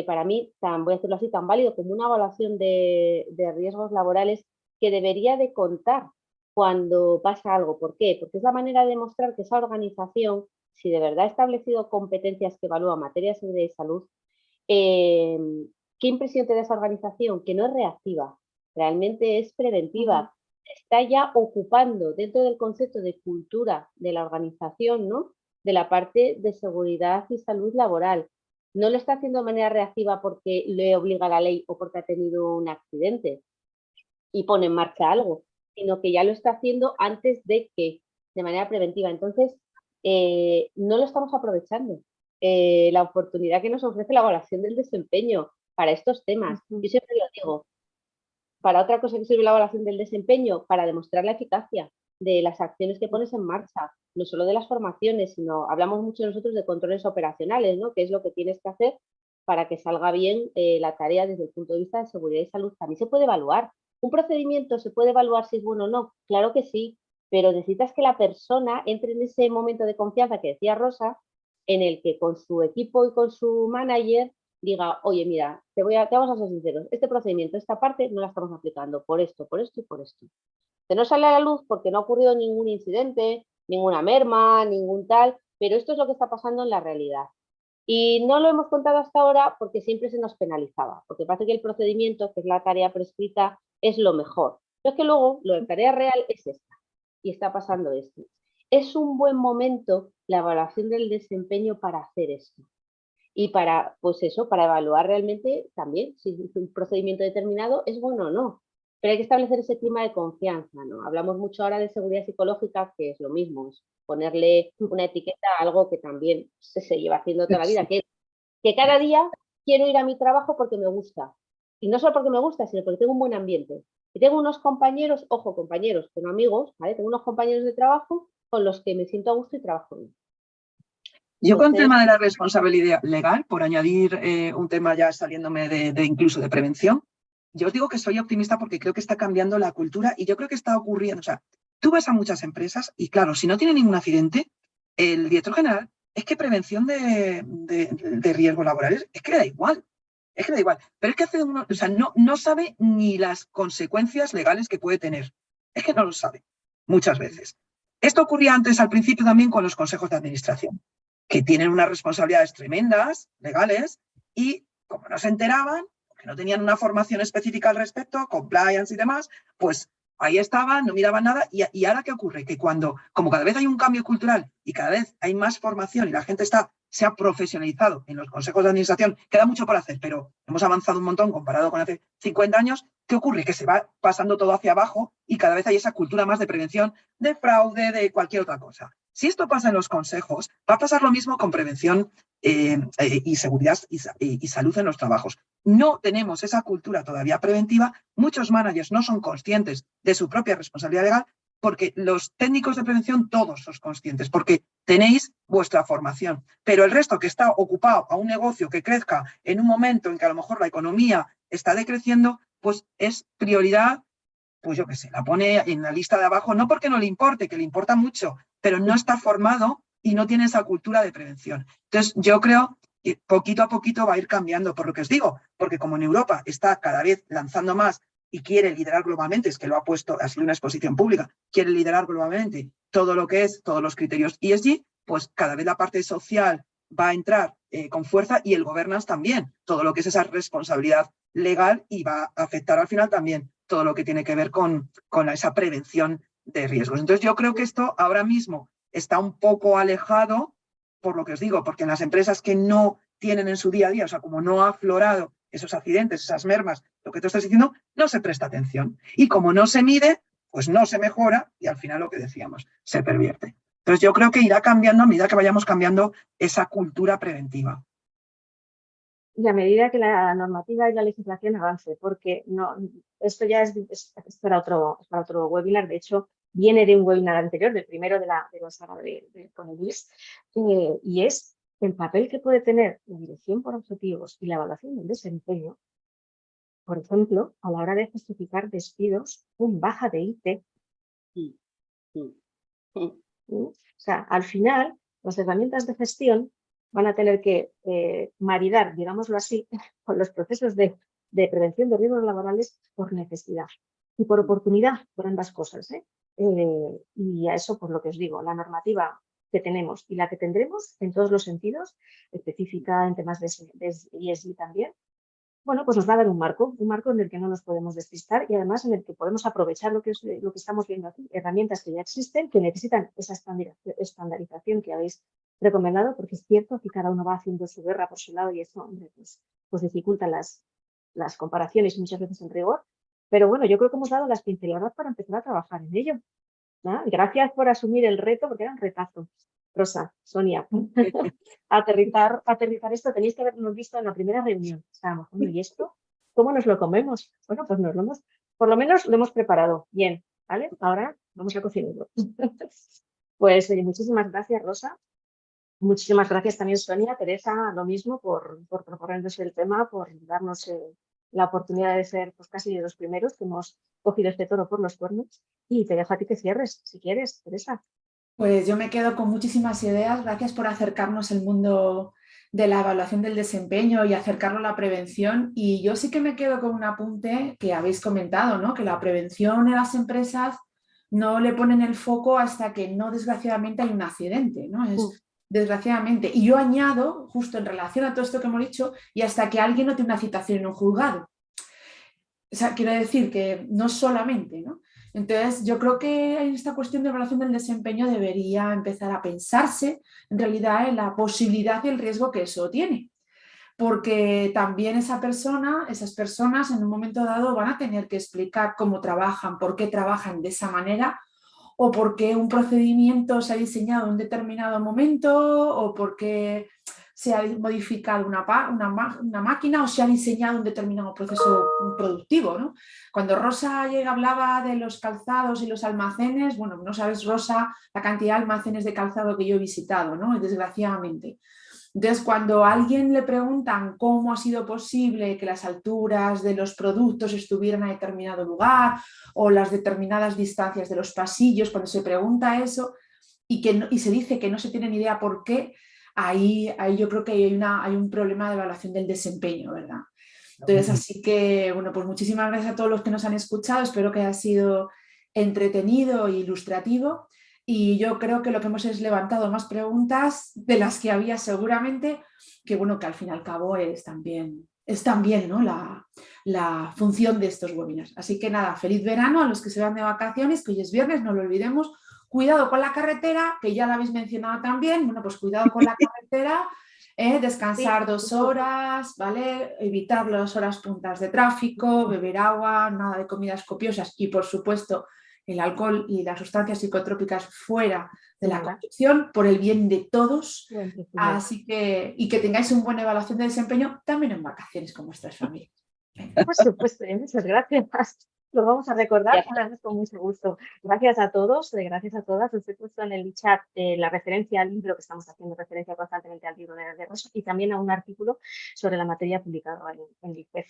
para mí, voy a decirlo así, tan válido como una evaluación de riesgos laborales que debería de contar cuando pasa algo. ¿Por qué? Porque es la manera de demostrar que esa organización, si de verdad ha establecido competencias que evalúan materia de seguridad y salud, ¿qué impresión te da esa organización? Que no es reactiva, realmente es preventiva. está ya ocupando dentro del concepto de cultura de la organización, ¿no? De la parte de seguridad y salud laboral. No lo está haciendo de manera reactiva porque le obliga la ley o porque ha tenido un accidente y pone en marcha algo, sino que ya lo está haciendo antes de que, de manera preventiva. Entonces, no lo estamos aprovechando. La oportunidad que nos ofrece la evaluación del desempeño para estos temas. Yo siempre lo digo, para otra cosa que sirve la evaluación del desempeño, para demostrar la eficacia de las acciones que pones en marcha, no solo de las formaciones, sino hablamos mucho nosotros de controles operacionales, ¿no? ¿Qué es lo que tienes que hacer para que salga bien la tarea desde el punto de vista de seguridad y salud? También se puede evaluar. ¿Un procedimiento se puede evaluar si es bueno o no? Claro que sí, pero necesitas que la persona entre en ese momento de confianza que decía Rosa, en el que con su equipo y con su manager diga, oye, mira, te vamos a ser sinceros, este procedimiento, esta parte no la estamos aplicando por esto y por esto. Que no sale a la luz porque no ha ocurrido ningún incidente, ninguna merma, ningún tal, pero esto es lo que está pasando en la realidad. Y no lo hemos contado hasta ahora porque siempre se nos penalizaba, porque parece que el procedimiento, que es la tarea prescrita, es lo mejor. Pero es que luego lo de tarea real es esta, y está pasando esto. Es un buen momento la evaluación del desempeño para hacer esto. Y para, pues eso, para evaluar realmente también si un procedimiento determinado es bueno o no. Pero hay que establecer ese clima de confianza, ¿no? Hablamos mucho ahora de seguridad psicológica, que es lo mismo, es ponerle una etiqueta a algo que también se lleva haciendo toda la vida, que cada día quiero ir a mi trabajo porque me gusta. Y no solo porque me gusta, sino porque tengo un buen ambiente. Y tengo unos compañeros, ojo, compañeros, que no amigos, ¿vale? Tengo unos compañeros de trabajo con los que me siento a gusto y trabajo bien. Yo con el tema de la responsabilidad legal, por añadir un tema ya saliéndome de incluso de prevención, yo os digo que soy optimista porque creo que está cambiando la cultura y yo creo que está ocurriendo. O sea, tú vas a muchas empresas y claro, si no tiene ningún accidente, el director general es que prevención de riesgos laborales es que le da igual. Es que le da igual. Pero es que hace o sea, no sabe ni las consecuencias legales que puede tener. Es que no lo sabe muchas veces. Esto ocurría antes al principio también con los consejos de administración, que tienen unas responsabilidades tremendas, legales, y como no se enteraban, porque no tenían una formación específica al respecto, compliance y demás, pues ahí estaban, no miraban nada. Y ahora, ¿qué ocurre? Que como cada vez hay un cambio cultural y cada vez hay más formación y la gente se ha profesionalizado en los consejos de administración, queda mucho por hacer, pero hemos avanzado un montón comparado con hace 50 años, ¿qué ocurre? Que se va pasando todo hacia abajo y cada vez hay esa cultura más de prevención, de fraude, de cualquier otra cosa. Si esto pasa en los consejos, va a pasar lo mismo con prevención y seguridad y salud en los trabajos. No tenemos esa cultura todavía preventiva. Muchos managers no son conscientes de su propia responsabilidad legal porque los técnicos de prevención todos sois conscientes, porque tenéis vuestra formación. Pero el resto que está ocupado a un negocio que crezca en un momento en que a lo mejor la economía está decreciendo, pues es prioridad. Pues yo qué sé, la pone en la lista de abajo, no porque no le importe, que le importa mucho, pero no está formado y no tiene esa cultura de prevención. Entonces, yo creo que poquito a poquito va a ir cambiando, por lo que os digo, porque como en Europa está cada vez lanzando más y quiere liderar globalmente, es que lo ha puesto, ha sido una exposición pública, quiere liderar globalmente todo lo que es, todos los criterios ESG, pues cada vez la parte social va a entrar con fuerza y el governance también, todo lo que es esa responsabilidad legal y va a afectar al final también todo lo que tiene que ver con esa prevención de riesgos. Entonces yo creo que esto ahora mismo está un poco alejado, por lo que os digo, porque en las empresas que no tienen en su día a día, o sea, como no ha aflorado esos accidentes, esas mermas, lo que tú estás diciendo, no se presta atención. Y como no se mide, pues no se mejora y al final lo que decíamos, se pervierte. Entonces yo creo que irá cambiando a medida que vayamos cambiando esa cultura preventiva. Y a medida que la normativa y la legislación avance, porque no, esto ya es para otro webinar. De hecho, viene de un webinar anterior, del primero de la sala con Luis, y es el papel que puede tener la dirección por objetivos y la evaluación del desempeño, por ejemplo, a la hora de justificar despidos con baja de IT. O sea, al final, las herramientas de gestión van a tener que maridar, digámoslo así, con los procesos de prevención de riesgos laborales por necesidad y por oportunidad, por ambas cosas. Y a eso, por lo que os digo, la normativa que tenemos y la que tendremos en todos los sentidos, específica en temas de ESG también, bueno, pues nos va a dar un marco en el que no nos podemos despistar y además en el que podemos aprovechar lo que estamos viendo aquí, herramientas que ya existen, que necesitan esa estandarización que habéis recomendado, porque es cierto que cada uno va haciendo su guerra por su lado y eso, hombre, pues dificulta las comparaciones muchas veces en rigor. Pero bueno, yo creo que hemos dado las pinceladas para empezar a trabajar en ello, ¿no? Gracias por asumir el reto, porque era un retazo. Rosa, Sonia, aterrizar esto, tenéis que habernos visto en la primera reunión. Estábamos, bueno, ¿y esto? ¿Cómo nos lo comemos? Bueno, pues por lo menos lo hemos preparado bien, ¿vale? Ahora vamos a cocinarlo. Pues muchísimas gracias, Rosa. Muchísimas gracias también, Sonia, Teresa, lo mismo por proponernos el tema, por darnos la oportunidad de ser pues, casi de los primeros que hemos cogido este toro por los cuernos. Y te dejo a ti que cierres, si quieres, Teresa. Pues yo me quedo con muchísimas ideas. Gracias por acercarnos el mundo de la evaluación del desempeño y acercarlo a la prevención. Y yo sí que me quedo con un apunte que habéis comentado, ¿no? Que la prevención en las empresas no le ponen el foco hasta que no, desgraciadamente, hay un accidente, ¿no? Desgraciadamente. Y yo añado, justo en relación a todo esto que hemos dicho, y hasta que alguien no tiene una citación en un juzgado. O sea, quiero decir que no solamente, ¿no? Entonces, yo creo que en esta cuestión de evaluación del desempeño debería empezar a pensarse en realidad en la posibilidad y el riesgo que eso tiene. Porque también esas personas en un momento dado van a tener que explicar cómo trabajan, por qué trabajan de esa manera o por qué un procedimiento se ha diseñado en un determinado momento o por qué se ha modificado una máquina o se ha diseñado un determinado proceso productivo, ¿no? Cuando Rosa hablaba de los calzados y los almacenes, bueno, no sabes, Rosa, la cantidad de almacenes de calzado que yo he visitado, ¿no? Desgraciadamente. Entonces, cuando a alguien le preguntan cómo ha sido posible que las alturas de los productos estuvieran a determinado lugar o las determinadas distancias de los pasillos, cuando se pregunta eso y se dice que no se tiene ni idea por qué, ahí yo creo que hay un problema de evaluación del desempeño, ¿verdad? Entonces, así que, bueno, pues muchísimas gracias a todos los que nos han escuchado. Espero que haya sido entretenido e ilustrativo. Y yo creo que lo que hemos es levantado más preguntas de las que había seguramente, que bueno, que al fin y al cabo es también ¿no? la función de estos webinars. Así que nada, feliz verano a los que se van de vacaciones, que hoy es viernes, no lo olvidemos. Cuidado con la carretera, que ya la habéis mencionado también. Bueno, pues cuidado con la carretera, descansar 2 horas, ¿vale? Evitar las horas puntas de tráfico, beber agua, nada de comidas copiosas y, por supuesto, el alcohol y las sustancias psicotrópicas fuera de la conducción por el bien de todos. Así que, y que tengáis una buena evaluación de desempeño también en vacaciones con vuestras familias. Por supuesto, muchas gracias. Lo vamos a recordar con mucho gusto. Gracias a todos, gracias a todas. Os he puesto en el chat la referencia al libro que estamos haciendo, referencia constantemente al libro de Rosa y también a un artículo sobre la materia publicado en ICEF.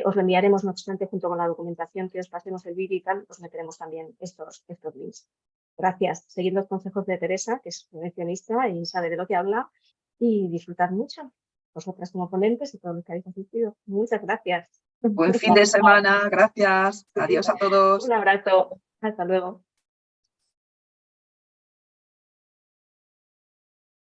Os lo enviaremos, no obstante, junto con la documentación que os pasemos el vídeo y tal, os meteremos también estos links. Gracias. Seguid los consejos de Teresa, que es prevencionista y sabe de lo que habla, y disfrutad mucho. Vosotras como ponentes y todos los que habéis asistido. Muchas gracias. Buen fin de semana, gracias. Adiós a todos. Un abrazo. Hasta luego.